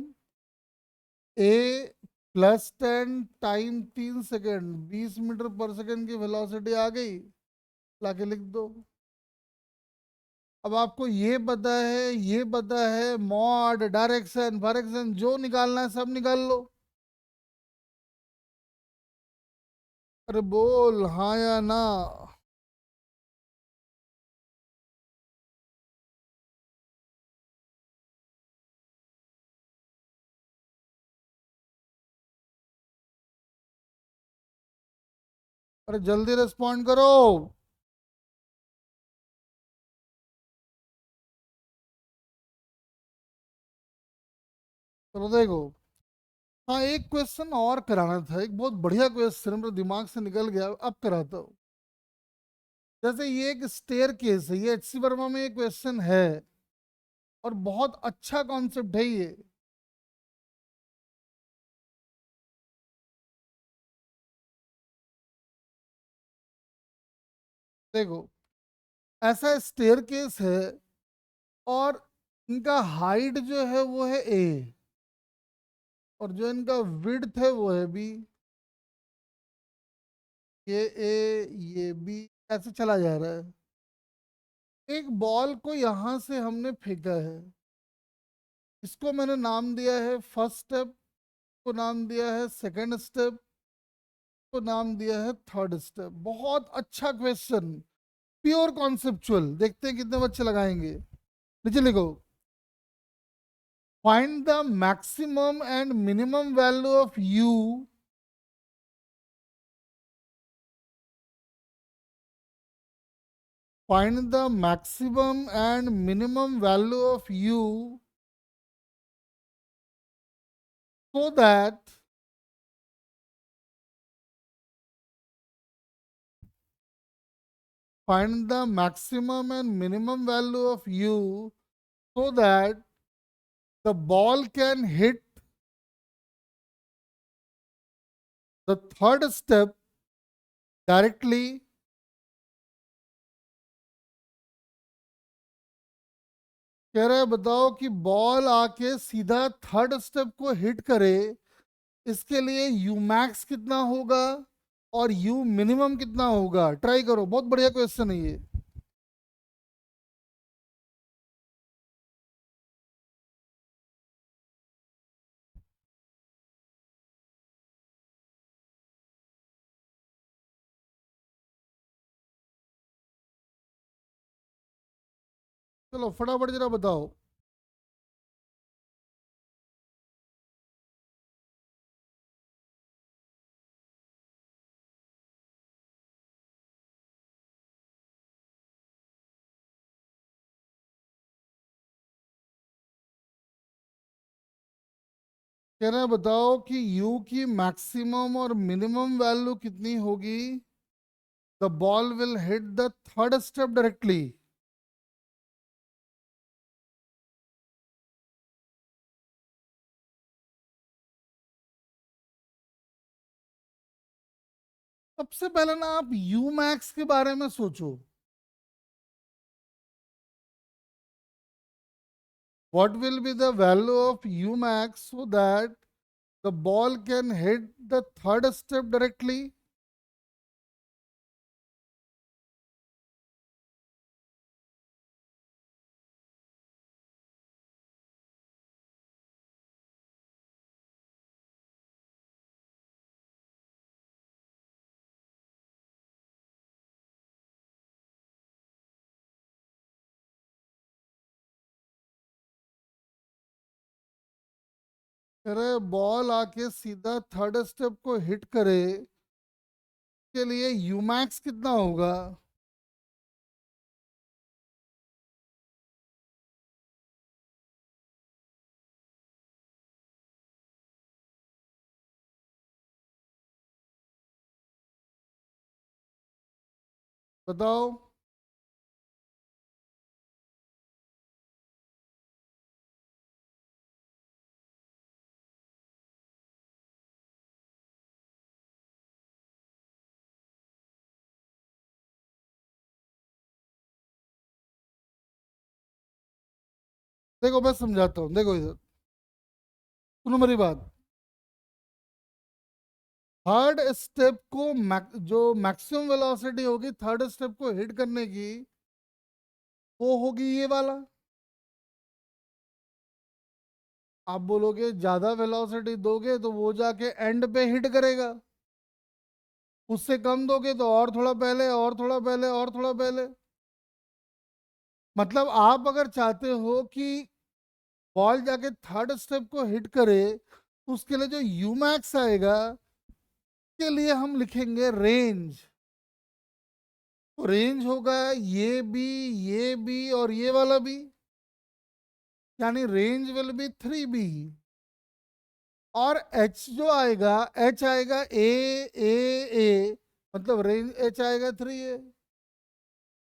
ए +10 टाइम 3 सेकेंड, 20 मीटर पर सेकेंड की वेलोसिटी आ गई, लाके लिख दो। अब आपको ये पता है मॉड, डायरेक्शन, फायरेक्शन, जो निकालना है सब निकाल लो। अरे बोल हाँ या ना। अरे जल्दी रिस्पॉन्ड करो। चलो देखो। हाँ, एक क्वेश्चन और कराना था, एक बहुत बढ़िया क्वेश्चन मेरे दिमाग से निकल गया, अब कराता हूँ। जैसे ये एक स्टेयर केस है, ये HC वर्मा में एक क्वेश्चन है, और बहुत अच्छा कॉन्सेप्ट है ये। देखो, ऐसा स्टेयर केस है, और इनका हाइट जो है वो है A, और जो इनका विड्थ है वो है B। ये A, ये B, ऐसे चला जा रहा है। एक बॉल को यहां से हमने फेंका है, इसको मैंने नाम दिया है फर्स्ट स्टेप, को नाम दिया है सेकंड स्टेप, को नाम दिया है थर्ड स्टेप। बहुत अच्छा क्वेश्चन, प्योर कॉन्सेप्चुअल। देखते हैं कितने बच्चे लगाएंगे। नीचे लिखो, find the maximum and minimum value of u, find the maximum and minimum value of u, so that find the maximum and minimum value of u, so that the ball can hit the third step directly, कह रहे हैं बताओ कि ball आके सीधा third step को hit करे, इसके लिए यू मैक्स कितना होगा और यू मिनिमम कितना होगा। ट्राई करो, बहुत बढ़िया क्वेश्चन है ये। चलो फटाफट जरा बताओ। कह रहे हैं बताओ कि u की मैक्सिमम और मिनिमम वैल्यू कितनी होगी, the ball will hit the third step directly. सबसे पहले ना आप u मैक्स के बारे में सोचो। What will be the value of u max so that the ball can hit the third step directly. अरे बॉल आके सीधा थर्ड स्टेप को हिट करे के लिए यूमैक्स कितना होगा? बताओ। देखो मैं समझाता हूँ, देखो इधर सुनो मेरी बात। थर्ड स्टेप को जो मैक्सिमम वेलोसिटी होगी थर्ड स्टेप को हिट करने की, वो होगी ये वाला। आप बोलोगे ज्यादा वेलोसिटी दोगे तो वो जाके एंड पे हिट करेगा, उससे कम दोगे तो और थोड़ा पहले और थोड़ा पहले और थोड़ा पहले। मतलब आप अगर चाहते हो कि बॉल जाके थर्ड स्टेप को हिट करे, तो उसके लिए जो यूमैक्स आएगा के लिए हम लिखेंगे रेंज। तो रेंज होगा ये भी और ये वाला भी, यानी रेंज विल बी 3B। और एच जो आएगा, एच आएगा ए, मतलब रेंज एच आएगा 3A।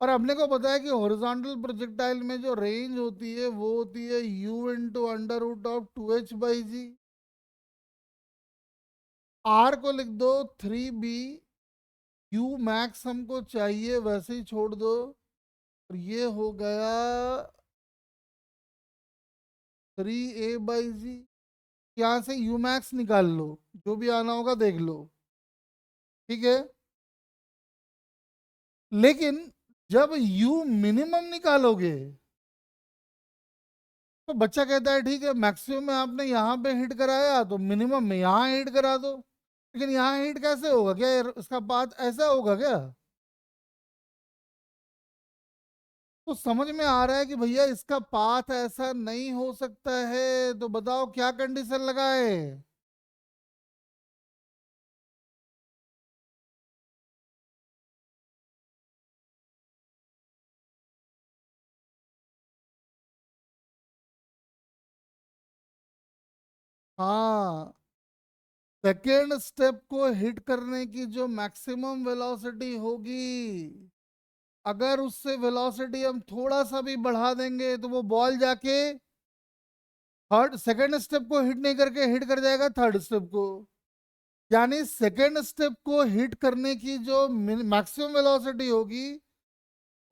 और अपने को पता है कि हॉरिजॉन्टल प्रोजेक्टाइल में जो रेंज होती है वो होती है u into under root of 2h/g। R को लिख दो 3B, यू मैक्स हमको चाहिए वैसे ही छोड़ दो, और ये हो गया 3A/g। यहाँ से यू मैक्स निकाल लो, जो भी आना होगा देख लो, ठीक है। लेकिन जब यू मिनिमम निकालोगे तो बच्चा कहता है ठीक है, मैक्सिमम में आपने यहाँ पे हिट कराया तो मिनिमम में यहाँ हिट करा दो। लेकिन यहाँ हिट कैसे होगा? क्या इसका पाथ ऐसा होगा क्या? तो समझ में आ रहा है कि भैया इसका पाथ ऐसा नहीं हो सकता है, तो बताओ क्या कंडीशन लगाए? हाँ, सेकेंड स्टेप को हिट करने की जो मैक्सिमम वेलोसिटी होगी, अगर उससे वेलोसिटी हम थोड़ा सा भी बढ़ा देंगे तो वो बॉल जाके थर्ड सेकेंड स्टेप को हिट नहीं करके हिट कर जाएगा थर्ड स्टेप को। यानी सेकेंड स्टेप को हिट करने की जो मैक्सिमम वेलोसिटी होगी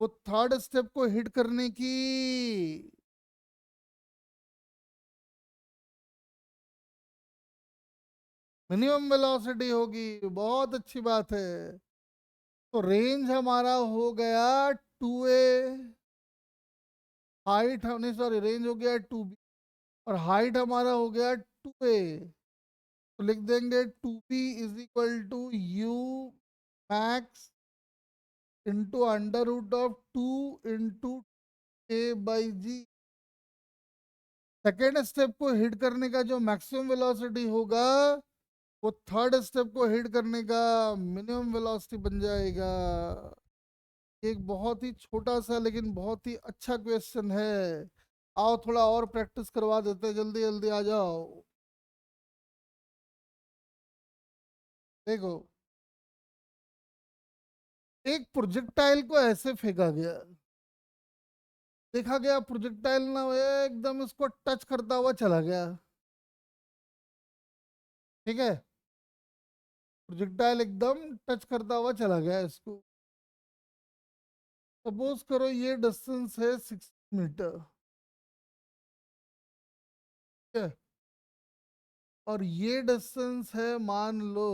वो थर्ड स्टेप को हिट करने की मिनिमम वेलोसिटी होगी। बहुत अच्छी बात है। तो रेंज हमारा हो गया 2A, हाइट नहीं सॉरी, रेंज हो गया 2B, और हाइट हमारा हो गया 2A। तो लिख देंगे 2B is equal to U max into under root of 2 into A/g। Second step को हिट करने का जो मैक्सिमम वेलोसिटी होगा वो थर्ड स्टेप को हिट करने का मिनिमम वेलोसिटी बन जाएगा। एक बहुत ही छोटा सा लेकिन बहुत ही अच्छा क्वेश्चन है। आओ थोड़ा और प्रैक्टिस करवा देते हैं, जल्दी जल्दी आ जाओ। देखो, एक प्रोजेक्टाइल को ऐसे फेंका गया, देखा गया प्रोजेक्टाइल ना एकदम इसको टच करता हुआ चला गया, ठीक है। प्रोजेक्टाइल एकदम टच करता हुआ चला गया इसको। सपोज करो ये डिस्टेंस है 6 मीटर, ठीक है। और ये डिस्टेंस है मान लो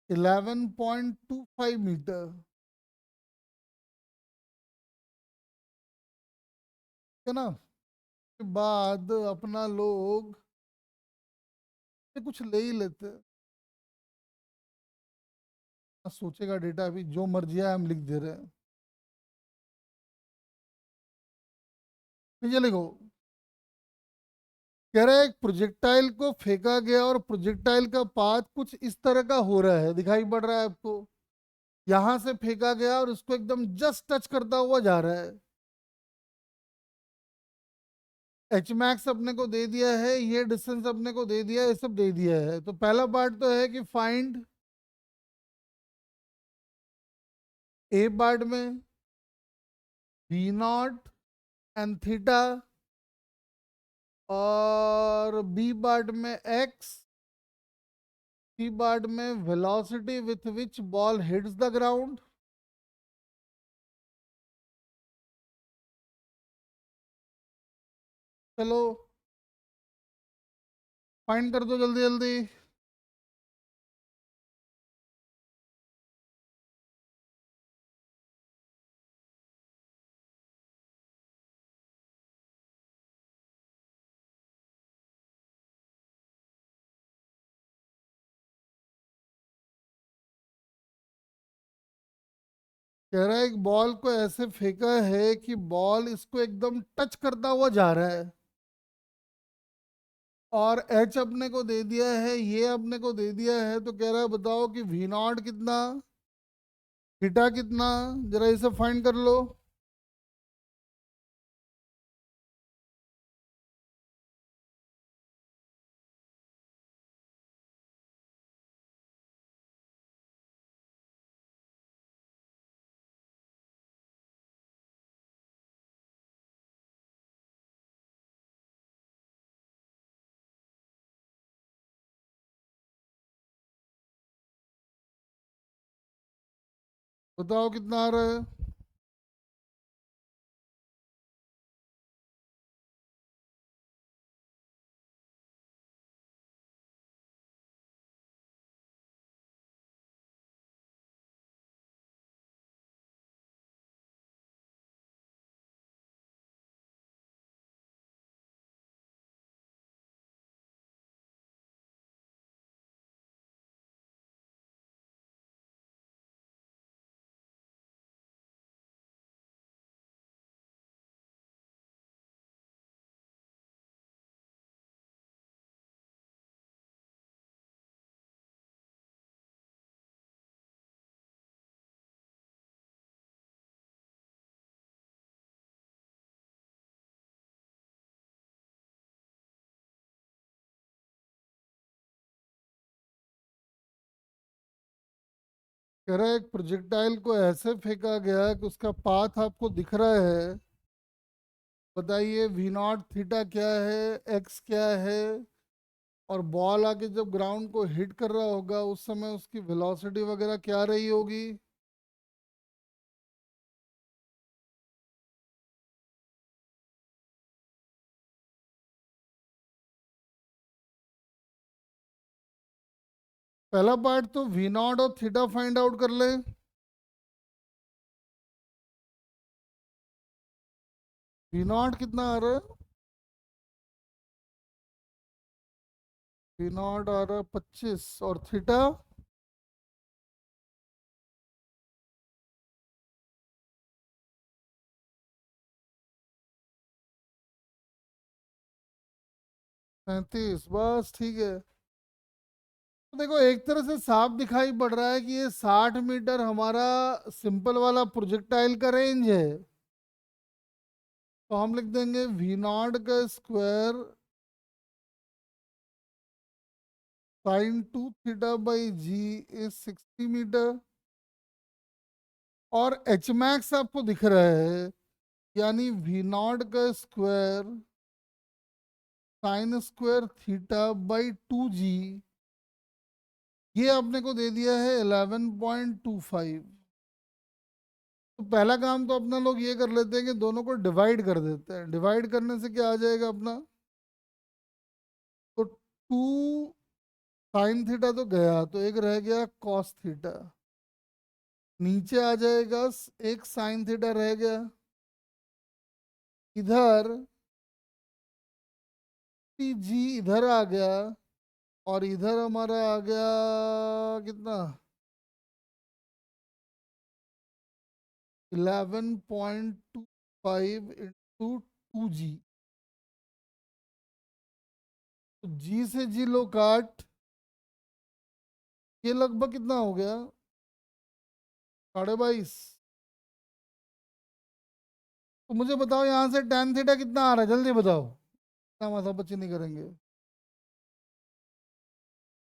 11.25 मीटर, है ना। के बाद अपना लोग ये कुछ ले ही लेते हैं। सोचेगा डेटा, अभी जो मर्जी है हम लिख दे रहे हैं। ये लिखो, कह रहा है एक प्रोजेक्टाइल को फेंका गया और प्रोजेक्टाइल का पाथ कुछ इस तरह का हो रहा है, दिखाई पड़ रहा है आपको। यहां से फेंका गया और उसको एकदम जस्ट टच करता हुआ जा रहा है। एच मैक्स अपने को दे दिया है, ये डिस्टेंस अपने को दे दिया है, ये सब दे दिया है। तो पहला पार्ट तो है कि फाइंड ए पार्ट में वी नॉट एंड थीटा, और बी पार्ट में एक्स, सी पार्ट में velocity with which ball hits the ground. चलो फाइंड कर दो जल्दी जल्दी। कह रहा है एक बॉल को ऐसे फेंका है कि बॉल इसको एकदम टच करता हुआ जा रहा है, और एच अपने को दे दिया है, ये अपने को दे दिया है। तो कह रहा है बताओ कि वी नॉट कितना, थीटा कितना, जरा इसे फाइंड कर लो। बताओ कितना आ रहा है। कह रहा है एक प्रोजेक्टाइल को ऐसे फेंका गया कि उसका पाथ आपको दिख रहा है। बताइए वी नॉट थीटा क्या है, एक्स क्या है, और बॉल आके जब ग्राउंड को हिट कर रहा होगा उस समय उसकी वेलोसिटी वगैरह क्या रही होगी। पहला पार्ट तो वी नॉट और थीटा फाइंड आउट कर ले। वी नॉट कितना आ रहा है, वी नॉट आ रहा है 25, और थीटा 35। बस ठीक है। तो देखो एक तरह से साफ दिखाई पड़ रहा है कि ये 60 मीटर हमारा सिंपल वाला प्रोजेक्टाइल का रेंज है। तो हम लिख देंगे वी नॉट का square sine 2 theta by G is 60 meter, और एच मैक्स आपको दिख रहा है, यानी वी नॉट का square sine square theta by 2 G, ये आपने को दे दिया है 11.25। तो पहला काम तो अपना लोग ये कर लेते हैं कि दोनों को डिवाइड कर देते हैं। डिवाइड करने से क्या आ जाएगा अपना, तो 2 साइन थीटा तो गया, तो एक रह गया कॉस थीटा, नीचे आ जाएगा एक साइन थीटा रह गया, इधर जी इधर आ गया, और इधर हमारा आ गया कितना, 11.25 इंटू 2g। तो जी से जी लो काट, ये लगभग कितना हो गया, 22.5। तो मुझे बताओ यहाँ से tan थीटा कितना आ रहा है, जल्दी बताओ, इतना माथा पच्ची नहीं करेंगे।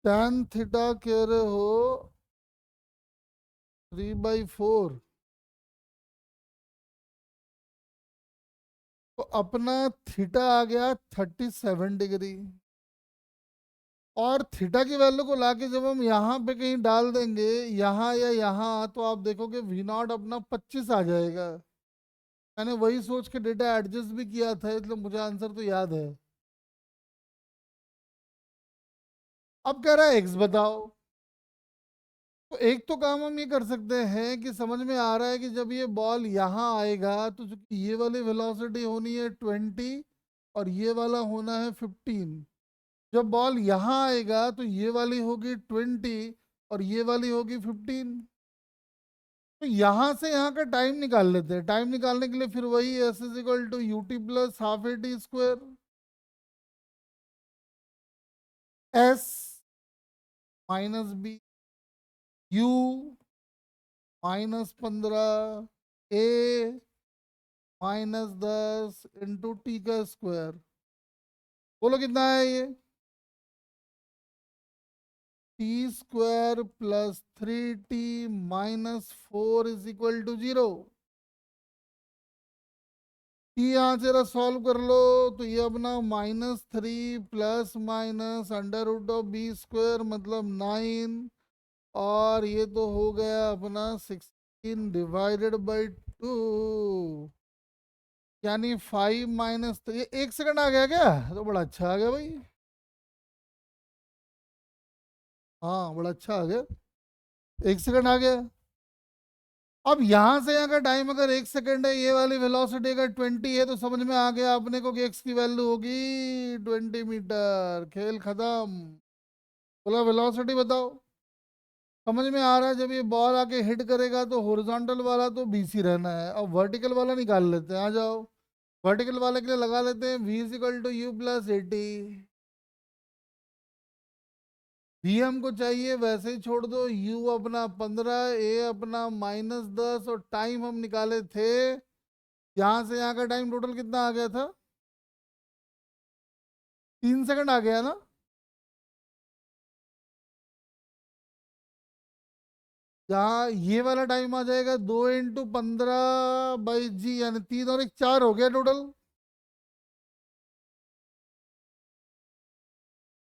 tan थीटा कह रहे हो 3/4। तो अपना थीटा आ गया 37 डिग्री। और थीटा की वैल्यू को लाके जब हम यहाँ पे कहीं डाल देंगे, यहाँ या यहाँ, तो आप देखोगे वी नॉट अपना 25 आ जाएगा। मैंने वही सोच के डेटा एडजस्ट भी किया था, इसलिए मुझे आंसर तो याद है। अब कह रहा है एक्स बताओ। तो एक तो काम हम ये कर सकते हैं कि समझ में आ रहा है कि जब ये बॉल यहाँ आएगा तो चूंकि ये वाली वेलोसिटी होनी है 20 और ये वाला होना है 15। जब बॉल यहाँ आएगा तो ये वाली होगी 20 और ये वाली होगी 15। तो यहाँ से यहाँ का टाइम निकाल लेते हैं। टाइम निकालने के लिए फिर वही S is equal to U T plus half A T square. S minus B, U -15, A -10 into T का स्क्वायर। बोलो कितना है ये, T square plus 3t -4 is equal to 0। यहाँ से सॉल्व कर लो तो ये अपना -3 plus minus under root of B square मतलब 9, और ये तो हो गया अपना 16 डिवाइडेड बाई 2, यानी 5 माइनस, तो ये 1 सेकंड आ गया क्या, तो बड़ा अच्छा आ गया भाई। हाँ बड़ा अच्छा आ गया, 1 सेकंड आ गया। अब यहां से यहाँ का टाइम अगर 1 सेकंड है, ये वाली वेलोसिटी अगर 20 है, तो समझ में आ गया अपने को कि एक्स की वैल्यू होगी 20 मीटर। खेल खत्म। बोला वेलोसिटी बताओ। समझ में आ रहा है, जब ये बॉल आके हिट करेगा तो हॉरिजॉन्टल वाला तो बीसी रहना है। अब वर्टिकल वाला निकाल लेते हैं, आ जाओ। वर्टिकल वाले के लिए लगा लेते हैं v equal to U plus 80। v हमको चाहिए, वैसे ही छोड़ दो। u अपना 15, a अपना -10, और टाइम हम निकाले थे, यहाँ से यहाँ का टाइम टोटल कितना आ गया था, 3 सेकंड आ गया ना। यहाँ ये वाला टाइम आ जाएगा 2 × 15/g, यानी 3 और 1 4 हो गया टोटल।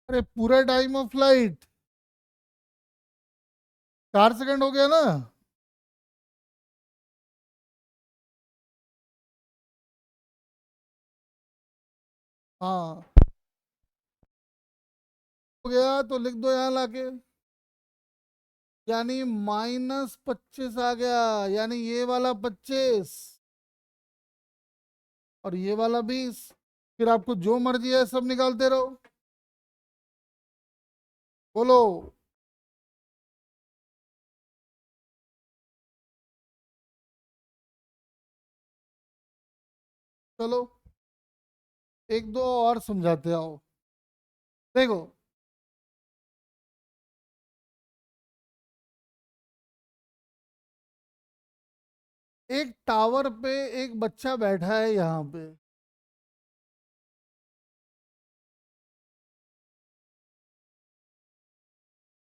अरे पूरा टाइम ऑफ फ्लाइट 4 सेकंड हो गया ना। हाँ हो गया, तो लिख दो यहाँ लाके, यानी -25 आ गया, यानी ये वाला 25 और ये वाला 20। फिर आपको जो मर्जी है सब निकालते रहो। बोलो। चलो एक दो और समझाते आओ। देखो, एक टावर पे एक बच्चा बैठा है यहाँ पे,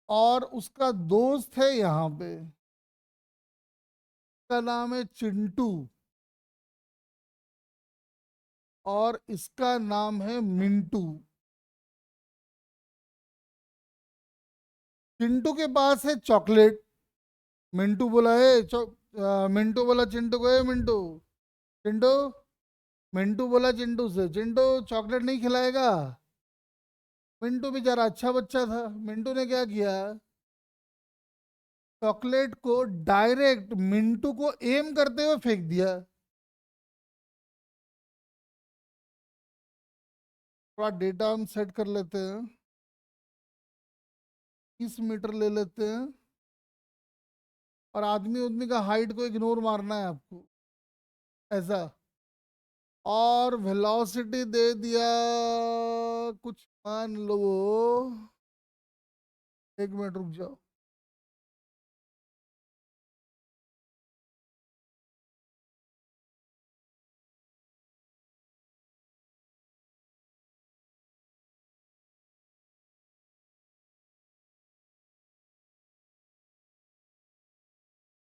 और उसका दोस्त है यहाँ पे, उसका नाम है चिंटू, और इसका नाम है मिंटू। चिंटू के पास है चॉकलेट। मिंटू बोला है मिंटू बोला चिंटू को, है मिंटू, चिंटू, मिंटू बोला चिंटू से, चिंटू चॉकलेट नहीं खिलाएगा। मिंटू बेचारा अच्छा बच्चा था, मिंटू ने क्या किया, चॉकलेट को डायरेक्ट मिंटू को एम करते हुए फेंक दिया। थोड़ा डेटा हम सेट कर लेते हैं, 30 मीटर ले लेते हैं, और आदमी उदमी का हाइट को इग्नोर मारना है आपको, ऐसा। और वेलोसिटी दे दिया कुछ, मान लो, 1 मिनट रुक जाओ।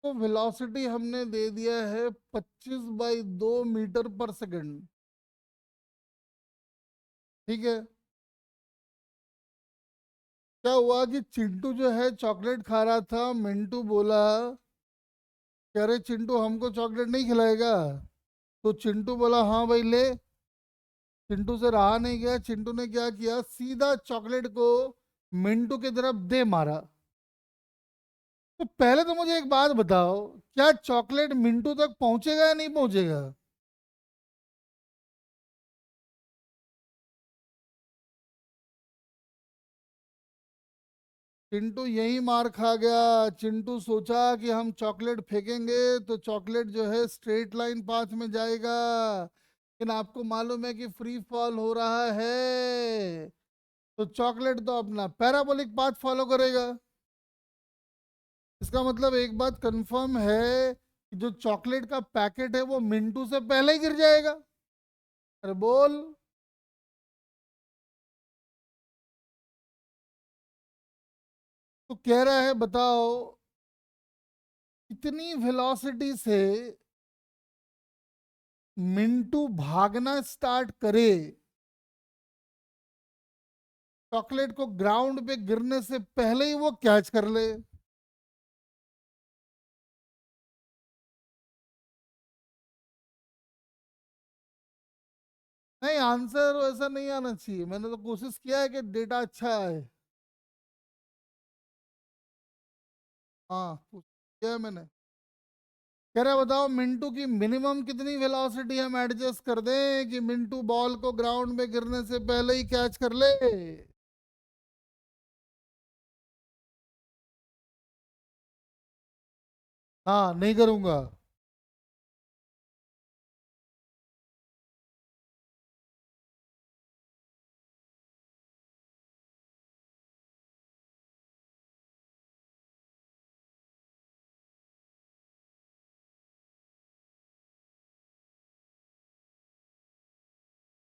तो वेलोसिटी हमने दे दिया है 25/2 मीटर पर सेकंड। ठीक है। क्या हुआ कि चिंटू जो है चॉकलेट खा रहा था, मिंटू बोला कि अरे चिंटू हमको चॉकलेट नहीं खिलाएगा। तो चिंटू बोला हाँ भाई ले। चिंटू से रहा नहीं गया, चिंटू ने क्या किया, सीधा चॉकलेट को मिंटू की तरफ दे मारा। तो पहले तो मुझे एक बात बताओ, क्या चॉकलेट मिंटू तक पहुंचेगा या नहीं पहुंचेगा? चिंटू यही मार खा गया। चिंटू सोचा कि हम चॉकलेट फेंकेंगे तो चॉकलेट जो है स्ट्रेट लाइन पाथ में जाएगा, लेकिन आपको मालूम है कि फ्री फॉल हो रहा है, तो चॉकलेट तो अपना पैराबोलिक पाथ फॉलो करेगा। इसका मतलब एक बात कंफर्म है कि जो चॉकलेट का पैकेट है वो मिंटू से पहले ही गिर जाएगा। अरे बोल। तो कह रहा है बताओ, कितनी वेलोसिटी से मिंटू भागना स्टार्ट करे, चॉकलेट को ग्राउंड पे गिरने से पहले ही वो कैच कर ले। नहीं, आंसर ऐसा नहीं आना चाहिए, मैंने तो कोशिश किया है कि डेटा अच्छा है। हाँ, कोशिश किया है मैंने। कह रहा है बताओ मिंटू की मिनिमम कितनी वेलोसिटी हम एडजस्ट कर दें कि मिंटू बॉल को ग्राउंड में गिरने से पहले ही कैच कर ले। हाँ, नहीं करूंगा।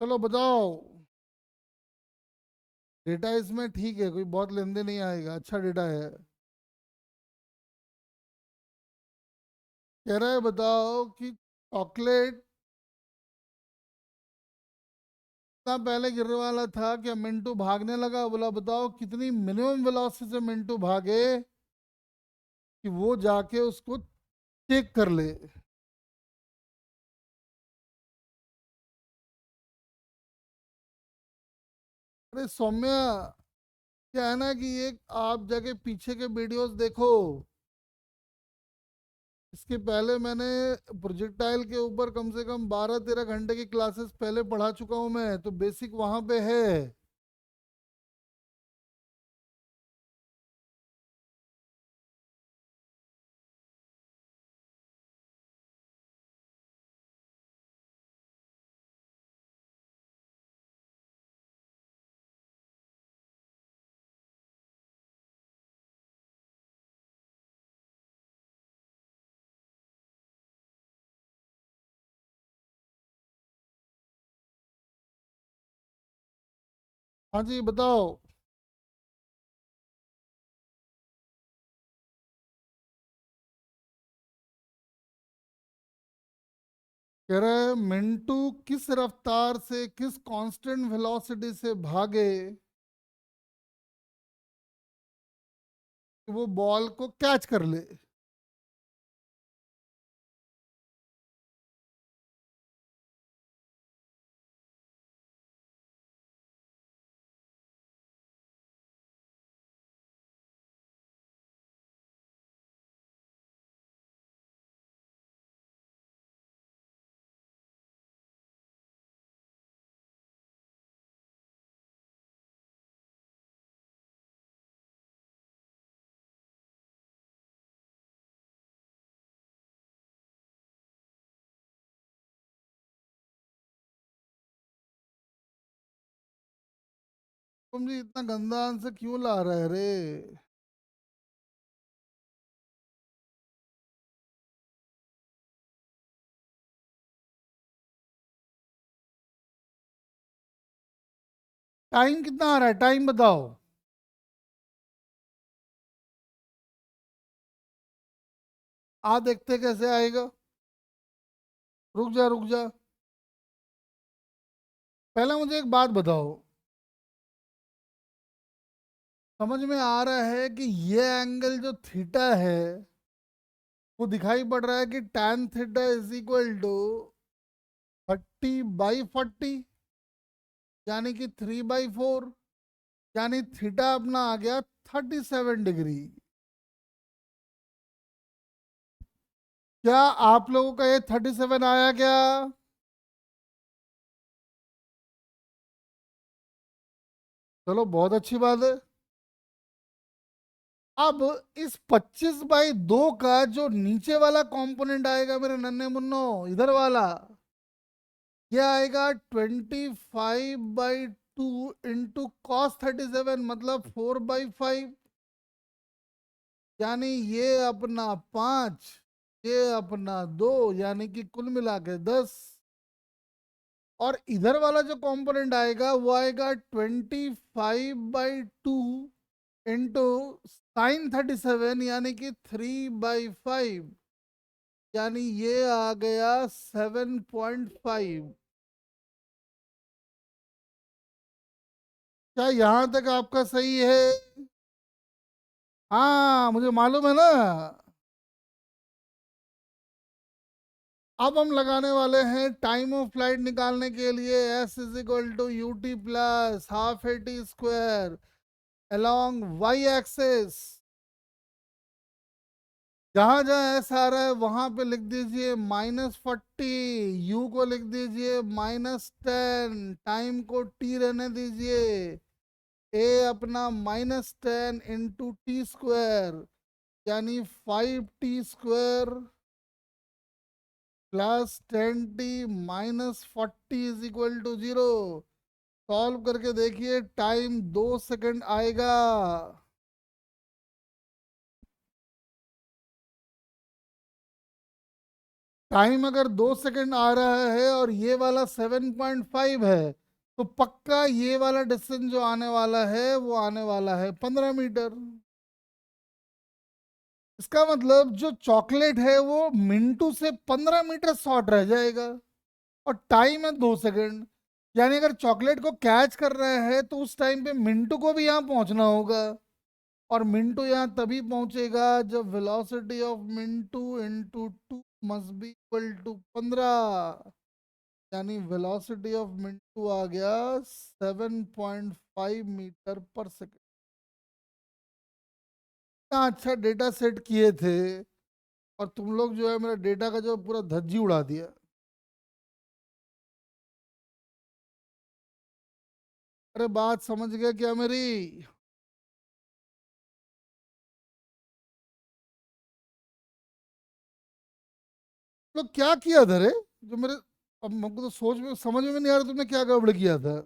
चलो बताओ। डेटा इसमें ठीक है, कोई बहुत लेंदे नहीं आएगा, अच्छा डेटा है। कह रहा है बताओ कि चॉकलेट इतना पहले गिरने वाला था कि मिंटू भागने लगा, बोला बताओ कितनी मिनिमम वेलोसिटी से मिंटू भागे कि वो जाके उसको चेक कर ले। अरे सौम्या, क्या है ना कि एक आप जाके पीछे के वीडियोस देखो। इसके पहले मैंने प्रोजेक्टाइल के ऊपर कम से कम 12-13 घंटे की क्लासेस पहले पढ़ा चुका हूं मैं, तो बेसिक वहां पे है। हाँ जी बताओ। कह रहा है मिंटू किस रफ्तार से, किस कांस्टेंट वेलोसिटी से भागे कि वो बॉल को कैच कर ले। तुम जी इतना गंदा आंसर क्यों ला रहे रे? टाइम कितना आ रहा है, टाइम बताओ। आ देखते कैसे आएगा। रुक जा रुक जा, पहले मुझे एक बात बताओ। समझ में आ रहा है कि ये एंगल जो थीटा है वो दिखाई पड़ रहा है कि tan theta is equal to 30/40, यानी कि 3/4, यानी थीटा अपना आ गया 37 डिग्री। क्या आप लोगों का ये 37 आया क्या? चलो बहुत अच्छी बात है। अब इस 25/2 का जो नीचे वाला कंपोनेंट आएगा मेरे नन्हे मुन्नो, इधर वाला, ये आएगा 25/2 इंटू cos 37, मतलब 4/5, यानी ये अपना 5, ये अपना 2, यानी कि कुल मिला के 10। और इधर वाला जो कंपोनेंट आएगा वो आएगा 25/2 इंटू sin 37, यानी कि 3/5, यानी ये आ गया 7.5। क्या यहां तक आपका सही है? हाँ मुझे मालूम है ना। अब हम लगाने वाले हैं टाइम ऑफ फ्लाइट निकालने के लिए S is equal to U T plus half A T square along Y axis. जहां जहां एस आ रहा है वहां पे लिख दीजिए -40, यू को लिख दीजिए -10, टाइम को टी रहने दीजिए, ए अपना -10 इंटू टी स्क्वायर, यानी 5t² plus 10t minus 40 is equal to 0। Solve करके देखिए, टाइम 2 सेकंड आएगा। टाइम अगर 2 सेकंड आ रहा है और ये वाला 7.5 है, तो पक्का ये वाला डिस्टेंस जो आने वाला है वो आने वाला है 15 मीटर। इसका मतलब जो चॉकलेट है वो मिंटू से 15 मीटर शॉर्ट रह जाएगा, और टाइम है 2 सेकंड। यानी अगर चॉकलेट को कैच कर रहे हैं तो उस टाइम पे मिंटू को भी यहाँ पहुंचना होगा, और मिंटू यहाँ तभी पहुंचेगा जब वेलोसिटी ऑफ मिंटू into 2 must be equal to 15, यानी वेलोसिटी ऑफ मिंटू आ गया 7.5 मीटर पर सेकेंड। इतना अच्छा डेटा सेट किए थे और तुम लोग जो है मेरा डेटा का जो पूरा धज्जी उड़ा दिया। अरे बात समझ गया क्या मेरी? तो क्या किया था रे, जो मेरे, अब हमको तो सोच में समझ में नहीं आ रहा तुमने क्या गड़बड़ किया था।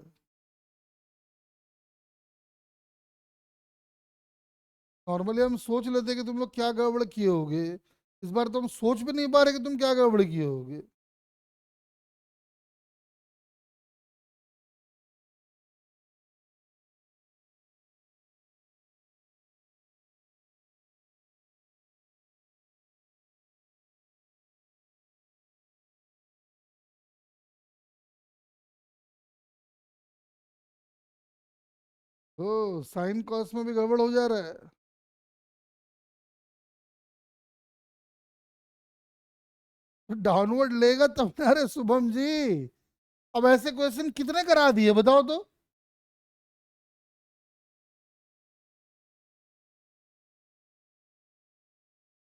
नॉर्मली हम सोच लेते कि तुम लोग क्या गड़बड़ किए होगे, इस बार तो हम सोच भी नहीं पा रहे कि तुम क्या गड़बड़ किए होगे। ओ, साइन कॉस में भी गड़बड़ हो जा रहा है। तो डाउनवर्ड लेगा तब ना। अरे शुभम जी, अब ऐसे क्वेश्चन कितने करा दिए बताओ तो।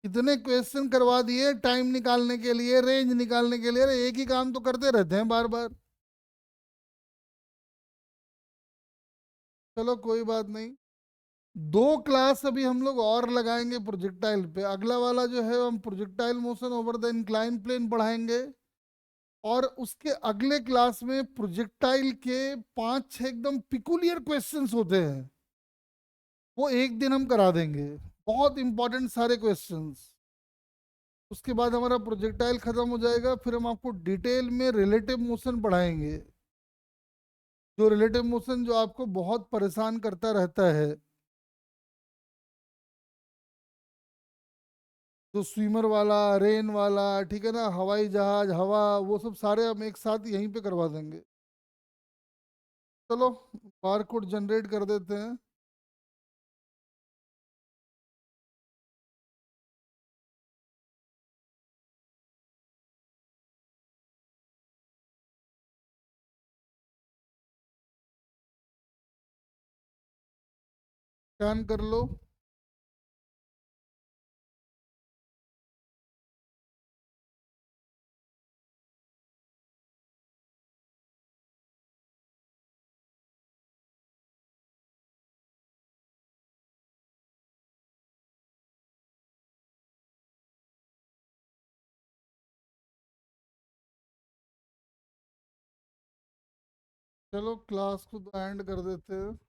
कितने क्वेश्चन करवा दिए टाइम निकालने के लिए, रेंज निकालने के लिए। अरे एक ही काम तो करते रहते हैं बार बार। चलो कोई बात नहीं, 2 क्लास अभी हम लोग और लगाएंगे प्रोजेक्टाइल पे। अगला वाला जो है हम projectile motion over the incline plane पढ़ाएंगे, और उसके अगले क्लास में प्रोजेक्टाइल के 5-6 एकदम पिकुलियर क्वेश्चंस होते हैं, वो एक दिन हम करा देंगे, बहुत इंपॉर्टेंट सारे क्वेश्चंस। उसके बाद हमारा प्रोजेक्टाइल खत्म हो जाएगा, फिर हम आपको डिटेल में रिलेटिव मोशन पढ़ाएंगे, जो रिलेटिव मोशन जो आपको बहुत परेशान करता रहता है, जो स्विमर वाला, रेन वाला, ठीक है ना, हवाई जहाज, हवा, वो सब सारे हम एक साथ यहीं पे करवा देंगे। चलो बार कोड जनरेट कर देते हैं। स्कैन कर लो। चलो क्लास को तो एंड कर देते हैं।